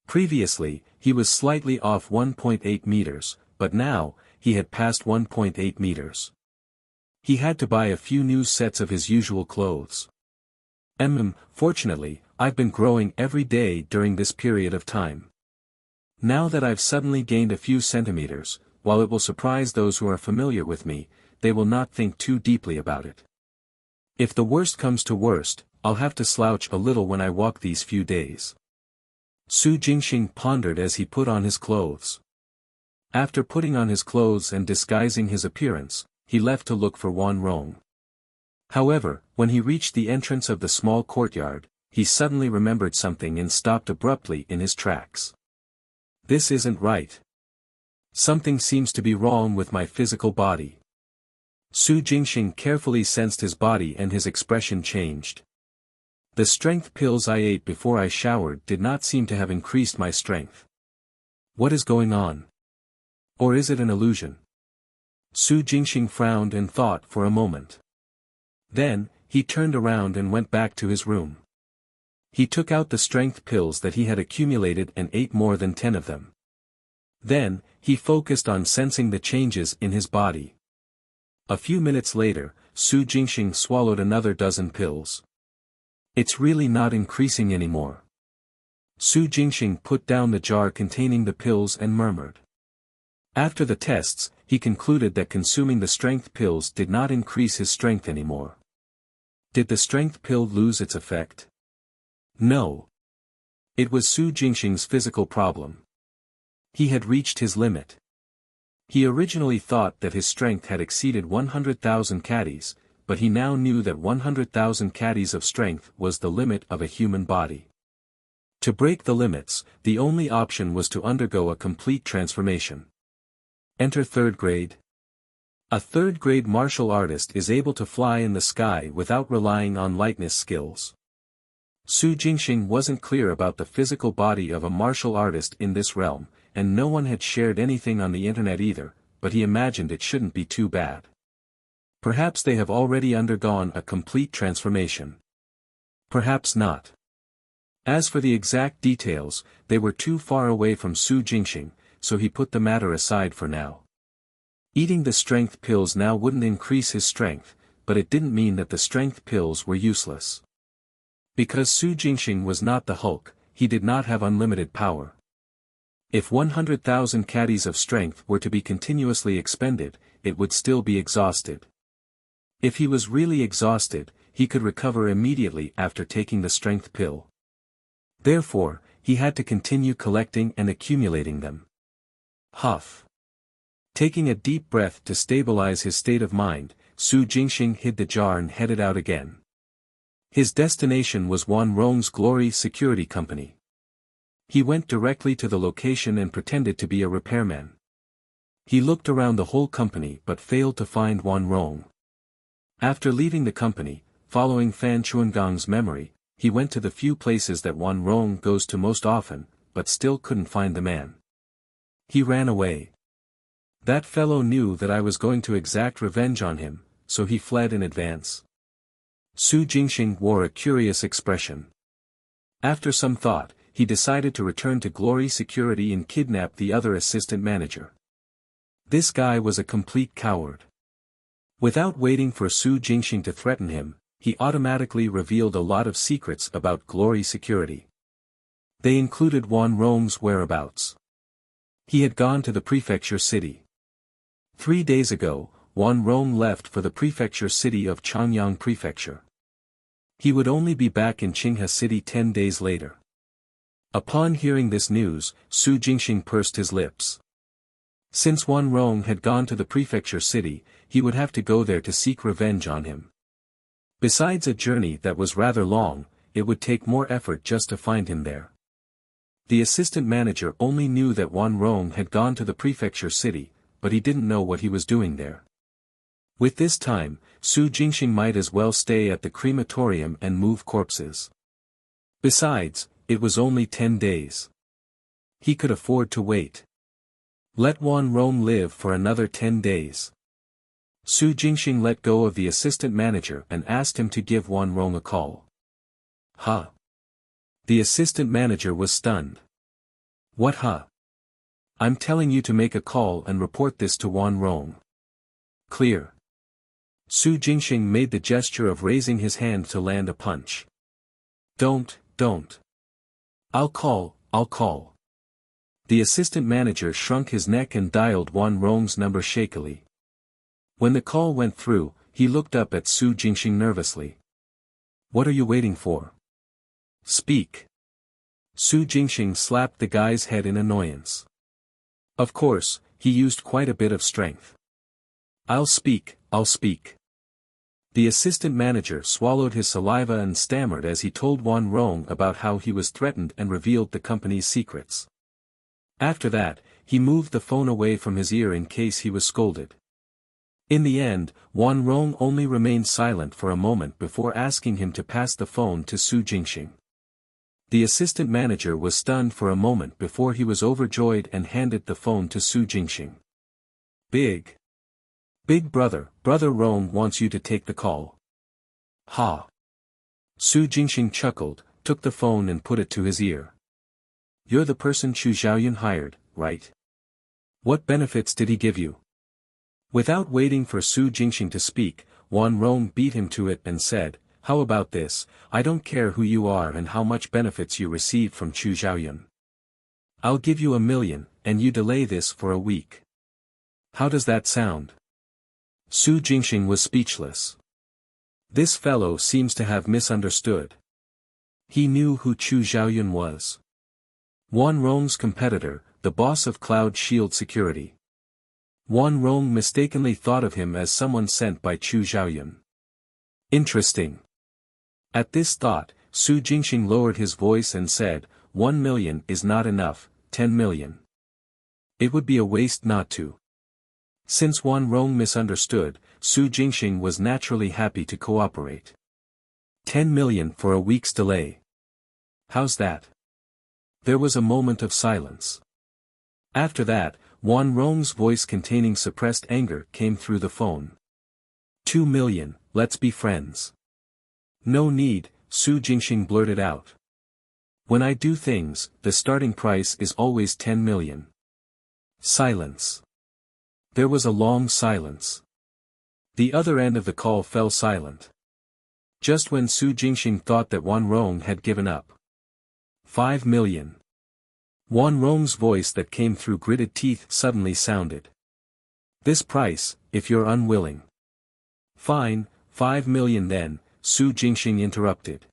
Previously, he was slightly off 1.8 meters, but now, he had passed 1.8 meters. He had to buy a few new sets of his usual clothes. Fortunately, I've been growing every day during this period of time. Now that I've suddenly gained a few centimeters, while it will surprise those who are familiar with me, they will not think too deeply about it. If the worst comes to worst, I'll have to slouch a little when I walk these few days. Su Jingxing pondered as he put on his clothes. After putting on his clothes and disguising his appearance, he left to look for Wan Rong. However, when he reached the entrance of the small courtyard, he suddenly remembered something and stopped abruptly in his tracks. This isn't right. Something seems to be wrong with my physical body. Su Jingxing carefully sensed his body and his expression changed. The strength pills I ate before I showered did not seem to have increased my strength. What is going on? Or is it an illusion? Su Jingxing frowned and thought for a moment. Then, he turned around and went back to his room. He took out the strength pills that he had accumulated and ate more than 10 of them. Then, he focused on sensing the changes in his body. A few minutes later, Su Jingxing swallowed another dozen pills. It's really not increasing anymore. Su Jingxing put down the jar containing the pills and murmured. After the tests, he concluded that consuming the strength pills did not increase his strength anymore. Did the strength pill lose its effect? No. It was Su Jingxing's physical problem. He had reached his limit. He originally thought that his strength had exceeded 100,000 caddies, but he now knew that 100,000 caddies of strength was the limit of a human body. To break the limits, the only option was to undergo a complete transformation. Enter 3rd grade. A 3rd grade martial artist is able to fly in the sky without relying on lightness skills. Su Jingxing wasn't clear about the physical body of a martial artist in this realm, and no one had shared anything on the internet either, but he imagined it shouldn't be too bad. Perhaps they have already undergone a complete transformation. Perhaps not. As for the exact details, they were too far away from Su Jingxing, so he put the matter aside for now. Eating the strength pills now wouldn't increase his strength, but it didn't mean that the strength pills were useless. Because Su Jingxing was not the Hulk, he did not have unlimited power. If 100,000 caddies of strength were to be continuously expended, it would still be exhausted. If he was really exhausted, he could recover immediately after taking the strength pill. Therefore, he had to continue collecting and accumulating them. Huff. Taking a deep breath to stabilize his state of mind, Su Jingxing hid the jar and headed out again. His destination was Wan Rong's Glory Security Company. He went directly to the location and pretended to be a repairman. He looked around the whole company but failed to find Wan Rong. After leaving the company, following Fan Chuangong's memory, he went to the few places that Wan Rong goes to most often, but still couldn't find the man. He ran away. That fellow knew that I was going to exact revenge on him, so he fled in advance. Su Jingxing wore a curious expression. After some thought, he decided to return to Glory Security and kidnap the other assistant manager. This guy was a complete coward. Without waiting for Su Jingxing to threaten him, he automatically revealed a lot of secrets about Glory Security. They included Wan Rong's whereabouts. He had gone to the prefecture city. 3 days ago, Wan Rong left for the prefecture city of Changyang Prefecture. He would only be back in Qinghe City 10 days later. Upon hearing this news, Su Jingxing pursed his lips. Since Wan Rong had gone to the prefecture city, he would have to go there to seek revenge on him. Besides a journey that was rather long, it would take more effort just to find him there. The assistant manager only knew that Wan Rong had gone to the prefecture city, but he didn't know what he was doing there. With this time, Su Jingxing might as well stay at the crematorium and move corpses. Besides, it was only 10 days. He could afford to wait. Let Wan Rong live for another 10 days. Su Jingxing let go of the assistant manager and asked him to give Wan Rong a call. Huh? The assistant manager was stunned. What huh? I'm telling you to make a call and report this to Wan Rong. Clear. Su Jingxing made the gesture of raising his hand to land a punch. Don't. I'll call. The assistant manager shrunk his neck and dialed Wan Rong's number shakily. When the call went through, he looked up at Su Jingxing nervously. What are you waiting for? Speak. Su Jingxing slapped the guy's head in annoyance. Of course, he used quite a bit of strength. I'll speak. The assistant manager swallowed his saliva and stammered as he told Wan Rong about how he was threatened and revealed the company's secrets. After that, he moved the phone away from his ear in case he was scolded. In the end, Wan Rong only remained silent for a moment before asking him to pass the phone to Su Jingxing. The assistant manager was stunned for a moment before he was overjoyed and handed the phone to Su Jingxing. Big brother, Brother Rong wants you to take the call. Ha! Su Jingxing chuckled, took the phone and put it to his ear. You're the person Chu Xiaoyun hired, right? What benefits did he give you? Without waiting for Su Jingxing to speak, Wan Rong beat him to it and said, How about this? I don't care who you are and how much benefits you received from Chu Xiaoyun. I'll give you 1 million, and you delay this for a week. How does that sound? Su Jingxing was speechless. This fellow seems to have misunderstood. He knew who Chu Xiaoyun was. Wan Rong's competitor, the boss of Cloud Shield Security. Wan Rong mistakenly thought of him as someone sent by Chu Xiaoyun. Interesting. At this thought, Su Jingxing lowered his voice and said, 1 million is not enough, 10 million. It would be a waste not to. Since Wan Rong misunderstood, Su Jingxing was naturally happy to cooperate. 10 million for a week's delay. How's that? There was a moment of silence. After that, Wan Rong's voice containing suppressed anger came through the phone. 2 million, let's be friends. No need, Su Jingxing blurted out. When I do things, the starting price is always 10 million. Silence. There was a long silence. The other end of the call fell silent. Just when Su Jingxing thought that Wan Rong had given up. 5 million. Wan Rong's voice that came through gritted teeth suddenly sounded. This price, if you're unwilling. Fine, 5 million then, Su Jingxing interrupted.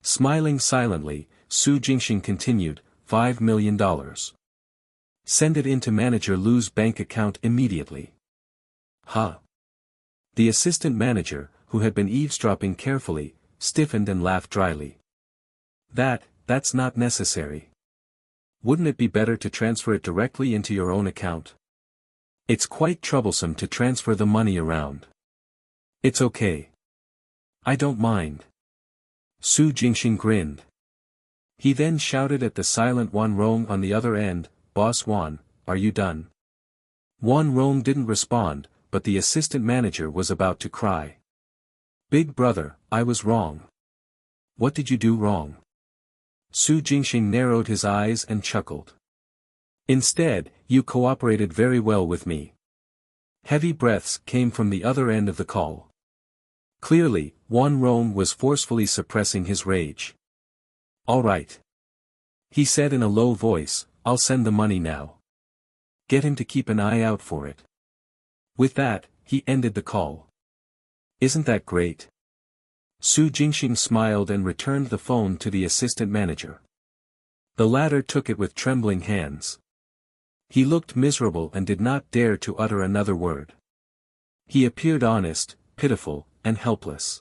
Smiling silently, Su Jingxing continued, $5 million. Send it into Manager Lu's bank account immediately. Huh? The assistant manager, who had been eavesdropping carefully, stiffened and laughed dryly. That's not necessary. Wouldn't it be better to transfer it directly into your own account? It's quite troublesome to transfer the money around. It's okay. I don't mind. Su Jingxing grinned. He then shouted at the silent Wan Rong on the other end, Boss Wan, are you done? Wan Rong didn't respond, but the assistant manager was about to cry. Big brother, I was wrong. What did you do wrong? Su Jingxing narrowed his eyes and chuckled. Instead, you cooperated very well with me. Heavy breaths came from the other end of the call. Clearly, Wan Rong was forcefully suppressing his rage. All right. He said in a low voice, I'll send the money now. Get him to keep an eye out for it. With that, he ended the call. Isn't that great? Su Jingxing smiled and returned the phone to the assistant manager. The latter took it with trembling hands. He looked miserable and did not dare to utter another word. He appeared honest, pitiful, and helpless.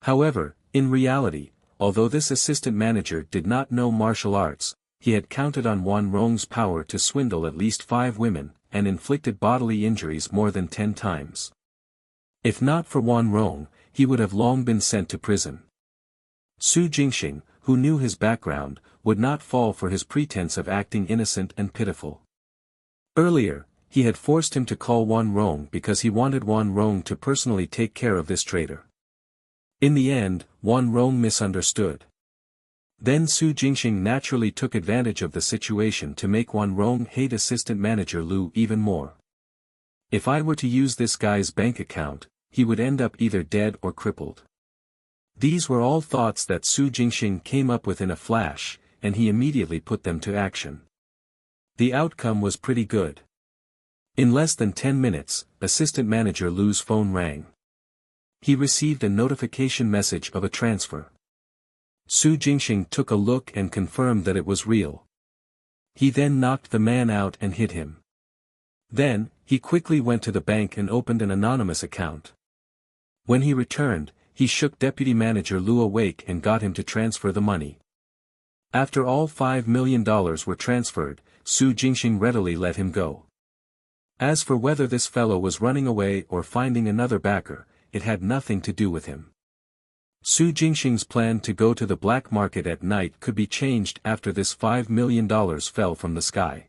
However, in reality, although this assistant manager did not know martial arts, he had counted on Wan Rong's power to swindle at least 5 women, and inflicted bodily injuries more than 10 times. If not for Wan Rong, he would have long been sent to prison. Su Jingxing, who knew his background, would not fall for his pretense of acting innocent and pitiful. Earlier, he had forced him to call Wan Rong because he wanted Wan Rong to personally take care of this traitor. In the end, Wan Rong misunderstood. Then Su Jingxing naturally took advantage of the situation to make Wan Rong hate assistant manager Lu even more. If I were to use this guy's bank account, he would end up either dead or crippled. These were all thoughts that Su Jingxing came up with in a flash, and he immediately put them to action. The outcome was pretty good. In less than 10 minutes, assistant manager Lu's phone rang. He received a notification message of a transfer. Su Jingxing took a look and confirmed that it was real. He then knocked the man out and hit him. Then, he quickly went to the bank and opened an anonymous account. When he returned, he shook deputy manager Lu awake and got him to transfer the money. After all $5 million were transferred, Su Jingxing readily let him go. As for whether this fellow was running away or finding another backer, it had nothing to do with him. Su Jingxing's plan to go to the black market at night could be changed after this $5 million fell from the sky.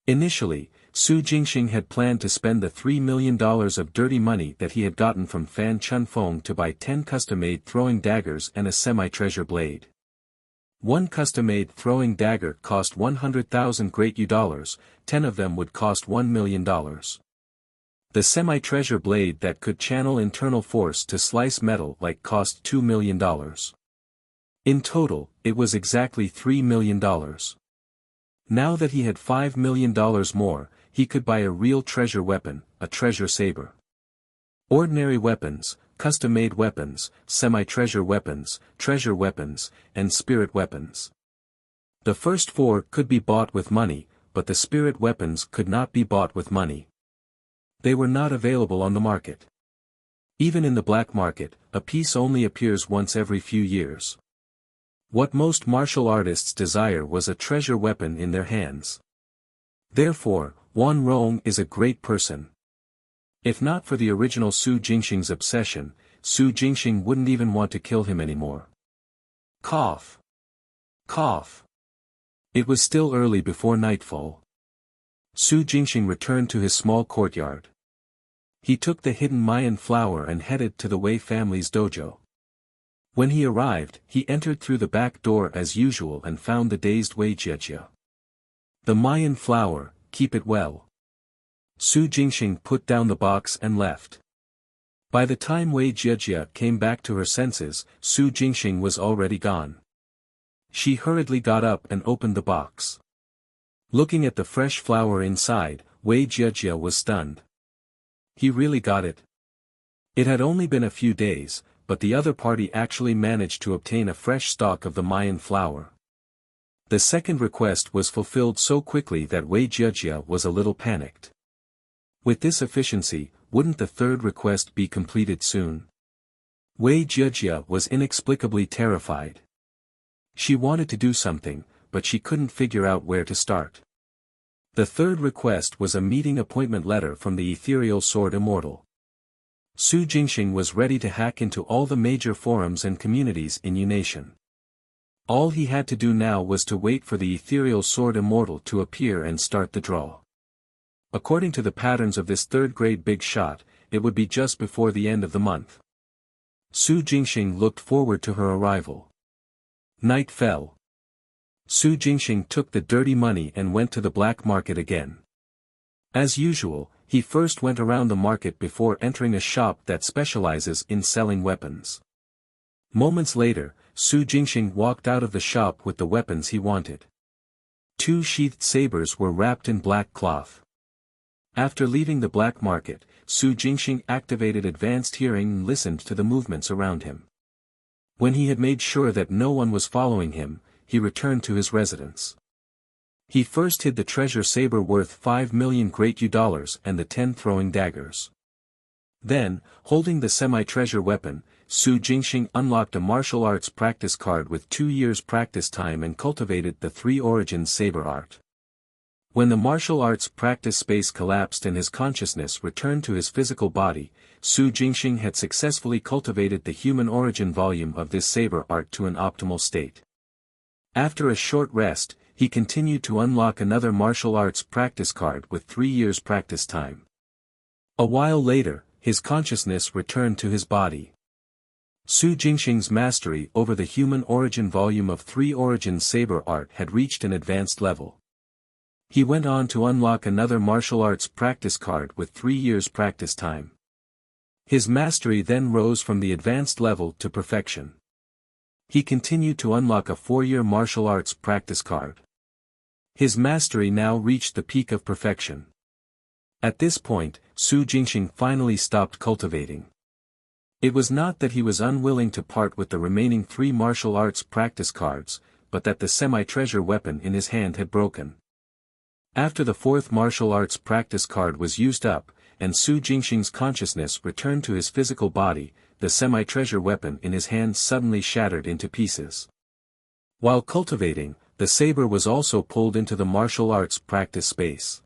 Initially, Su Jingxing had planned to spend the $3 million of dirty money that he had gotten from Fan Chunfeng to buy 10 custom-made throwing daggers and a semi-treasure blade. One custom-made throwing dagger cost 100,000 Great US, 10 of them would cost $1 million. The semi-treasure blade that could channel internal force to slice metal like cost $2 million. In total, it was exactly $3 million. Now that he had $5 million more, he could buy a real treasure weapon, a treasure saber. Ordinary weapons, custom-made weapons, semi-treasure weapons, treasure weapons, and spirit weapons. The first 4 could be bought with money, but the spirit weapons could not be bought with money. They were not available on the market. Even in the black market, a piece only appears once every few years. What most martial artists desire was a treasure weapon in their hands. Therefore, Wan Rong is a great person. If not for the original Su Jingxing's obsession, Su Jingxing wouldn't even want to kill him anymore. Cough. Cough. It was still early before nightfall. Su Jingxing returned to his small courtyard. He took the hidden Mayan flower and headed to the Wei family's dojo. When he arrived, he entered through the back door as usual and found the dazed Wei Jiejie. The Mayan flower, keep it well. Su Jingxing put down the box and left. By the time Wei Jiejie came back to her senses, Su Jingxing was already gone. She hurriedly got up and opened the box. Looking at the fresh flower inside, Wei Jiejie was stunned. He really got it. It had only been a few days, but the other party actually managed to obtain a fresh stock of the Mayan flower. The second request was fulfilled so quickly that Wei Jiejie was a little panicked. With this efficiency, wouldn't the third request be completed soon? Wei Jiejie was inexplicably terrified. She wanted to do something, but she couldn't figure out where to start. The third request was a meeting appointment letter from the ethereal sword immortal. Su Jingxing was ready to hack into all the major forums and communities in Unation. All he had to do now was to wait for the ethereal sword immortal to appear and start the draw. According to the patterns of this third-grade big shot, it would be just before the end of the month. Su Jingxing looked forward to her arrival. Night fell. Su Jingxing took the dirty money and went to the black market again. As usual, he first went around the market before entering a shop that specializes in selling weapons. Moments later, Su Jingxing walked out of the shop with the weapons he wanted. 2 sheathed sabers were wrapped in black cloth. After leaving the black market, Su Jingxing activated advanced hearing and listened to the movements around him. When he had made sure that no one was following him, he returned to his residence. He first hid the treasure saber worth 5 million great U-dollars and the 10 throwing daggers. Then, holding the semi-treasure weapon, Su Jingxing unlocked a martial arts practice card with 2 years practice time and cultivated the 3 origins saber art. When the martial arts practice space collapsed and his consciousness returned to his physical body, Su Jingxing had successfully cultivated the human origin volume of this saber art to an optimal state. After a short rest, he continued to unlock another martial arts practice card with 3 years practice time. A while later, his consciousness returned to his body. Su Jingxing's mastery over the human origin volume of 3 origins saber art had reached an advanced level. He went on to unlock another martial arts practice card with 3 years practice time. His mastery then rose from the advanced level to perfection. He continued to unlock a 4-year martial arts practice card. His mastery now reached the peak of perfection. At this point, Su Jingxing finally stopped cultivating. It was not that he was unwilling to part with the remaining 3 martial arts practice cards, but that the semi-treasure weapon in his hand had broken. After the 4th martial arts practice card was used up, and Su Jingxing's consciousness returned to his physical body, the semi-treasure weapon in his hand suddenly shattered into pieces. While cultivating, the saber was also pulled into the martial arts practice space.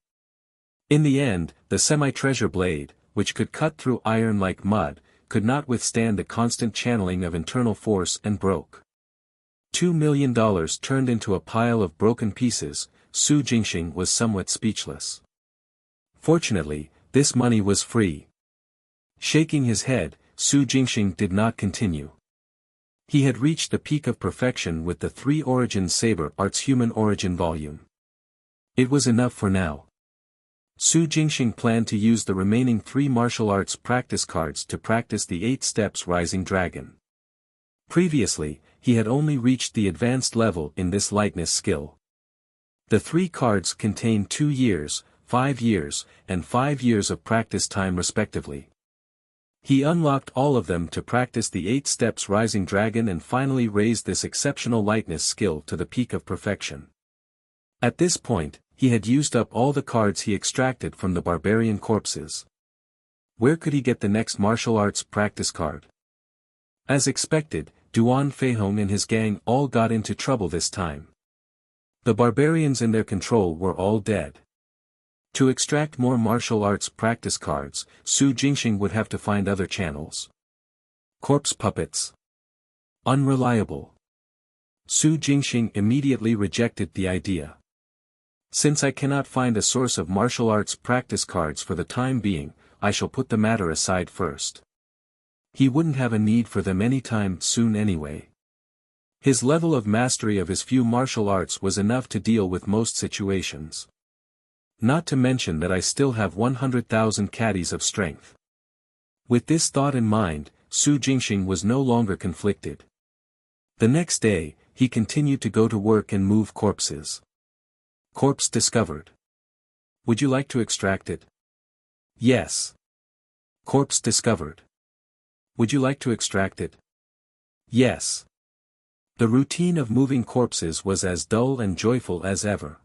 In the end, the semi-treasure blade, which could cut through iron like mud, could not withstand the constant channeling of internal force and broke. $2 million turned into a pile of broken pieces. Su Jingxing was somewhat speechless. Fortunately, this money was free. Shaking his head, Su Jingxing did not continue. He had reached the peak of perfection with the 3 origins saber art's human origin volume. It was enough for now. Su Jingxing planned to use the remaining 3 martial arts practice cards to practice the 8 steps rising dragon. Previously, he had only reached the advanced level in this lightness skill. The 3 cards contain 2 years, 5 years, and 5 years of practice time respectively. He unlocked all of them to practice the 8 steps rising dragon and finally raised this exceptional lightness skill to the peak of perfection. At this point, he had used up all the cards he extracted from the barbarian corpses. Where could he get the next martial arts practice card? As expected, Duan Feihong and his gang all got into trouble this time. The barbarians in their control were all dead. To extract more martial arts practice cards, Su Jingxing would have to find other channels. Corpse puppets. Unreliable. Su Jingxing immediately rejected the idea. Since I cannot find a source of martial arts practice cards for the time being, I shall put the matter aside first. He wouldn't have a need for them anytime soon anyway. His level of mastery of his few martial arts was enough to deal with most situations. Not to mention that I still have 100,000 caddies of strength. With this thought in mind, Su Jingxing was no longer conflicted. The next day, he continued to go to work and move corpses. Corpse discovered. Would you like to extract it? Yes. Corpse discovered. Would you like to extract it? Yes. The routine of moving corpses was as dull and joyful as ever.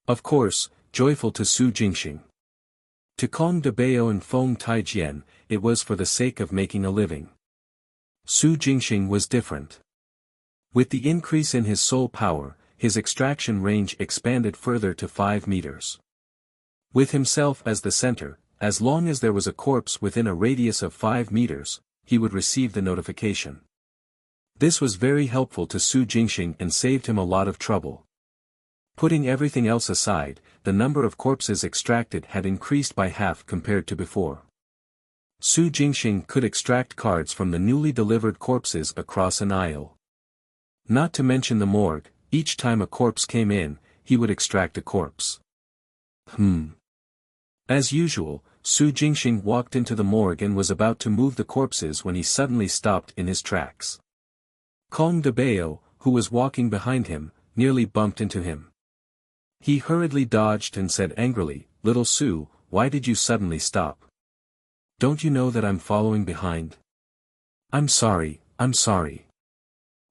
Of course, joyful to Su Jingxing. To Kong de Bao and Feng Taijian, it was for the sake of making a living. Su Jingxing was different. With the increase in his soul power, his extraction range expanded further to 5 meters. With himself as the center, as long as there was a corpse within a radius of 5 meters, he would receive the notification. This was very helpful to Su Jingxing and saved him a lot of trouble. Putting everything else aside, the number of corpses extracted had increased by half compared to before. Su Jingxing could extract cards from the newly delivered corpses across an aisle. Not to mention the morgue, Each time a corpse came in, he would extract a corpse. As usual, Su Jingxing walked into the morgue and was about to move the corpses when he suddenly stopped in his tracks. Kong de Bao, who was walking behind him, nearly bumped into him. He hurriedly dodged and said angrily, "Little Su, why did you suddenly stop? Don't you know that I'm following behind?" I'm sorry.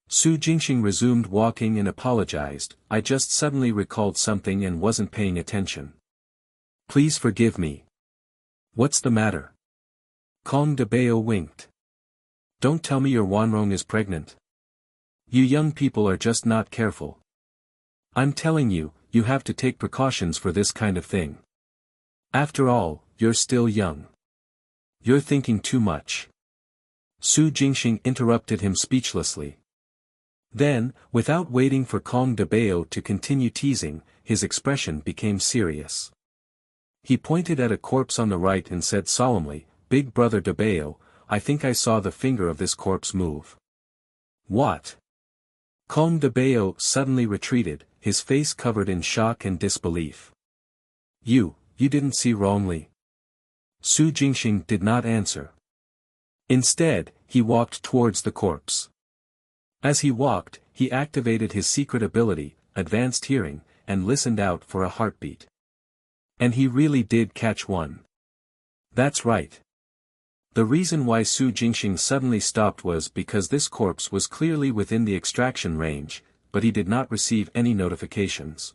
Su Jingxing resumed walking and apologized, "I just suddenly recalled something and wasn't paying attention. Please forgive me." "What's the matter?" Kong de Bao winked. "Don't tell me your Wan Rong is pregnant. You young people are just not careful. I'm telling you, you have to take precautions for this kind of thing. After all, you're still young. You're thinking too much." Su Jingxing interrupted him speechlessly. Then, without waiting for Kong de Bao to continue teasing, his expression became serious. He pointed at a corpse on the right and said solemnly, "Big brother de Bao, I think I saw the finger of this corpse move." "What?" Kong de Bao suddenly retreated, his face covered in shock and disbelief. You didn't see wrongly?" Su Jingxing did not answer. Instead, he walked towards the corpse. As he walked, he activated his secret ability, advanced hearing, and listened out for a heartbeat. And he really did catch one. That's right. The reason why Su Jingxing suddenly stopped was because this corpse was clearly within the extraction range, but he did not receive any notifications.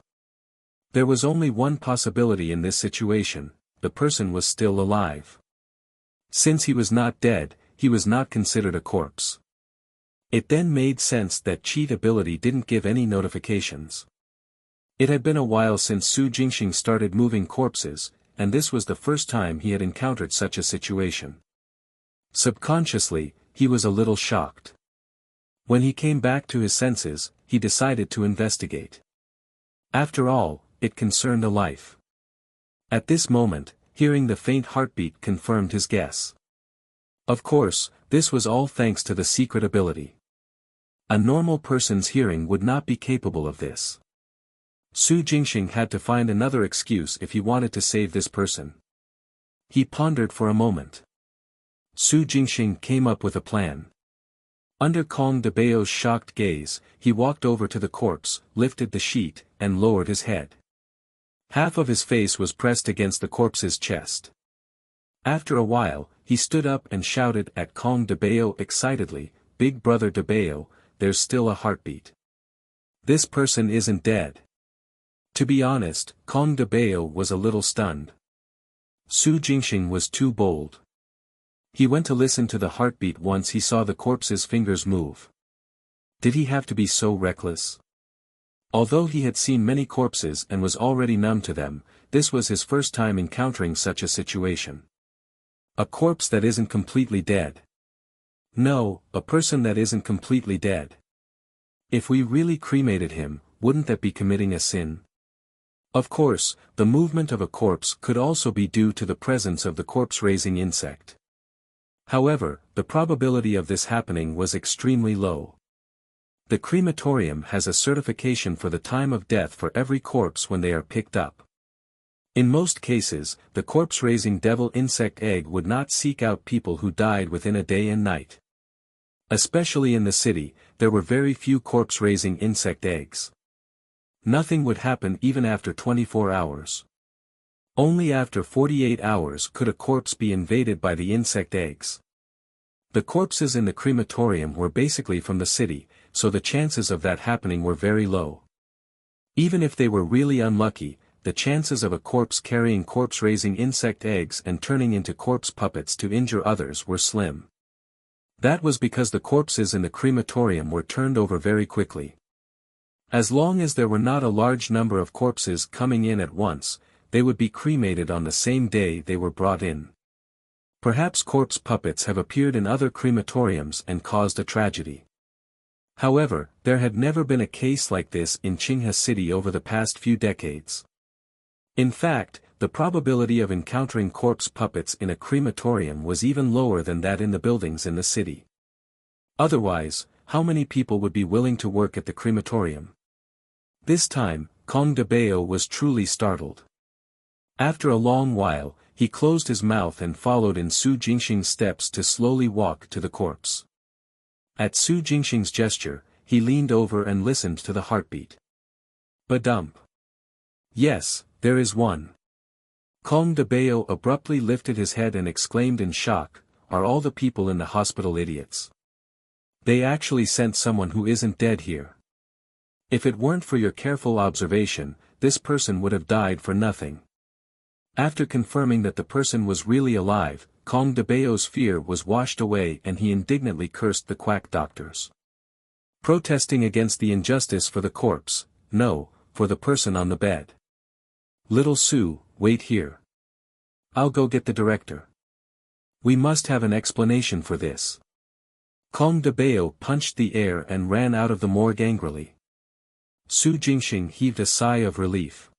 There was only one possibility in this situation: the person was still alive. Since he was not dead, he was not considered a corpse. It then made sense that cheat ability didn't give any notifications. It had been a while since Su Jingxing started moving corpses, and this was the first time he had encountered such a situation. Subconsciously, he was a little shocked. When he came back to his senses, he decided to investigate. After all, it concerned a life. At this moment, hearing the faint heartbeat confirmed his guess. Of course, this was all thanks to the secret ability. A normal person's hearing would not be capable of this. Su Jingxing had to find another excuse if he wanted to save this person. He pondered for a moment. Su Jingxing came up with a plan. Under Kong de Bao's shocked gaze, he walked over to the corpse, lifted the sheet, and lowered his head. Half of his face was pressed against the corpse's chest. After a while, he stood up and shouted at Kong de Bao excitedly, "Big brother de Bao, there's still a heartbeat. This person isn't dead." To be honest, Kong de Bao was a little stunned. Su Jingxing was too bold. He went to listen to the heartbeat once he saw the corpse's fingers move. Did he have to be so reckless? Although he had seen many corpses and was already numb to them, this was his first time encountering such a situation. A corpse that isn't completely dead. No, a person that isn't completely dead. If we really cremated him, wouldn't that be committing a sin? Of course, the movement of a corpse could also be due to the presence of the corpse-raising insect. However, the probability of this happening was extremely low. The crematorium has a certification for the time of death for every corpse when they are picked up. In most cases, the corpse-raising devil insect egg would not seek out people who died within a day and night. Especially in the city, there were very few corpse-raising insect eggs. Nothing would happen even after 24 hours. Only after 48 hours could a corpse be invaded by the insect eggs. The corpses in the crematorium were basically from the city, so the chances of that happening were very low. Even if they were really unlucky, the chances of a corpse carrying corpse-raising insect eggs and turning into corpse puppets to injure others were slim. That was because the corpses in the crematorium were turned over very quickly. As long as there were not a large number of corpses coming in at once, they would be cremated on the same day they were brought in. Perhaps corpse puppets have appeared in other crematoriums and caused a tragedy. However, there had never been a case like this in Qinghe City over the past few decades. In fact, the probability of encountering corpse puppets in a crematorium was even lower than that in the buildings in the city. Otherwise, how many people would be willing to work at the crematorium? This time, Kong de Bao was truly startled. After a long while, he closed his mouth and followed in Su Jingxing's steps to slowly walk to the corpse. At Su Jingxing's gesture, he leaned over and listened to the heartbeat. Badump. Yes, there is one. Kong de Bao abruptly lifted his head and exclaimed in shock, "Are all the people in the hospital idiots? They actually sent someone who isn't dead here. If it weren't for your careful observation, this person would have died for nothing." After confirming that the person was really alive, Kong de Bao's fear was washed away and he indignantly cursed the quack doctors. Protesting against the injustice for the corpse, no, for the person on the bed. "Little Su, wait here. I'll go get the director. We must have an explanation for this." Kong de Bao punched the air and ran out of the morgue angrily. Su Jingxing heaved a sigh of relief.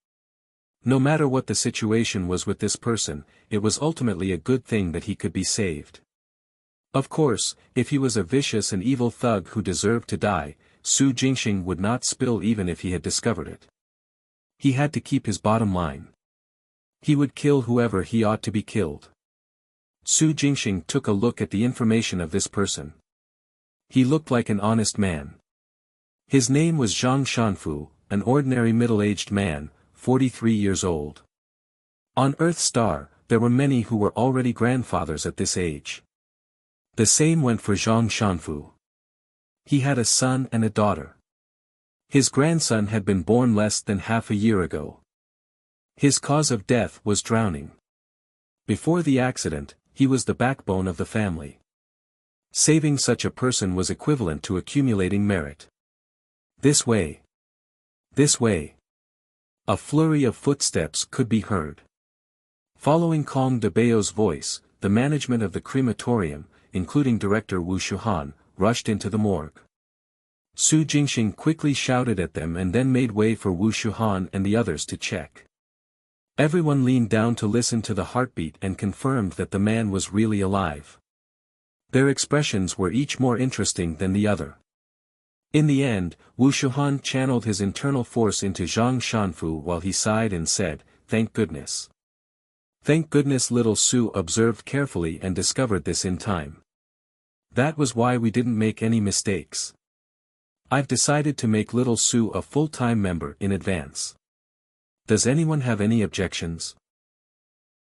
No matter what the situation was with this person, it was ultimately a good thing that he could be saved. Of course, if he was a vicious and evil thug who deserved to die, Su Jingxing would not spill even if he had discovered it. He had to keep his bottom line. He would kill whoever he ought to be killed. Su Jingxing took a look at the information of this person. He looked like an honest man. His name was Zhang Shanfu, an ordinary middle-aged man, 43 years old. On Earth Star, there were many who were already grandfathers at this age. The same went for Zhang Shanfu. He had a son and a daughter. His grandson had been born less than half a year ago. His cause of death was drowning. Before the accident, he was the backbone of the family. Saving such a person was equivalent to accumulating merit. This way. This way. A flurry of footsteps could be heard. Following Kong de Bao's voice, the management of the crematorium, including director Wu Shuhan, rushed into the morgue. Su Jingxing quickly shouted at them and then made way for Wu Shuhan and the others to check. Everyone leaned down to listen to the heartbeat and confirmed that the man was really alive. Their expressions were each more interesting than the other. In the end, Wu Shuhan channeled his internal force into Zhang Shanfu while he sighed and said, "Thank goodness." Thank goodness little Su observed carefully and discovered this in time. That was why we didn't make any mistakes. I've decided to make little Su a full-time member in advance. Does anyone have any objections?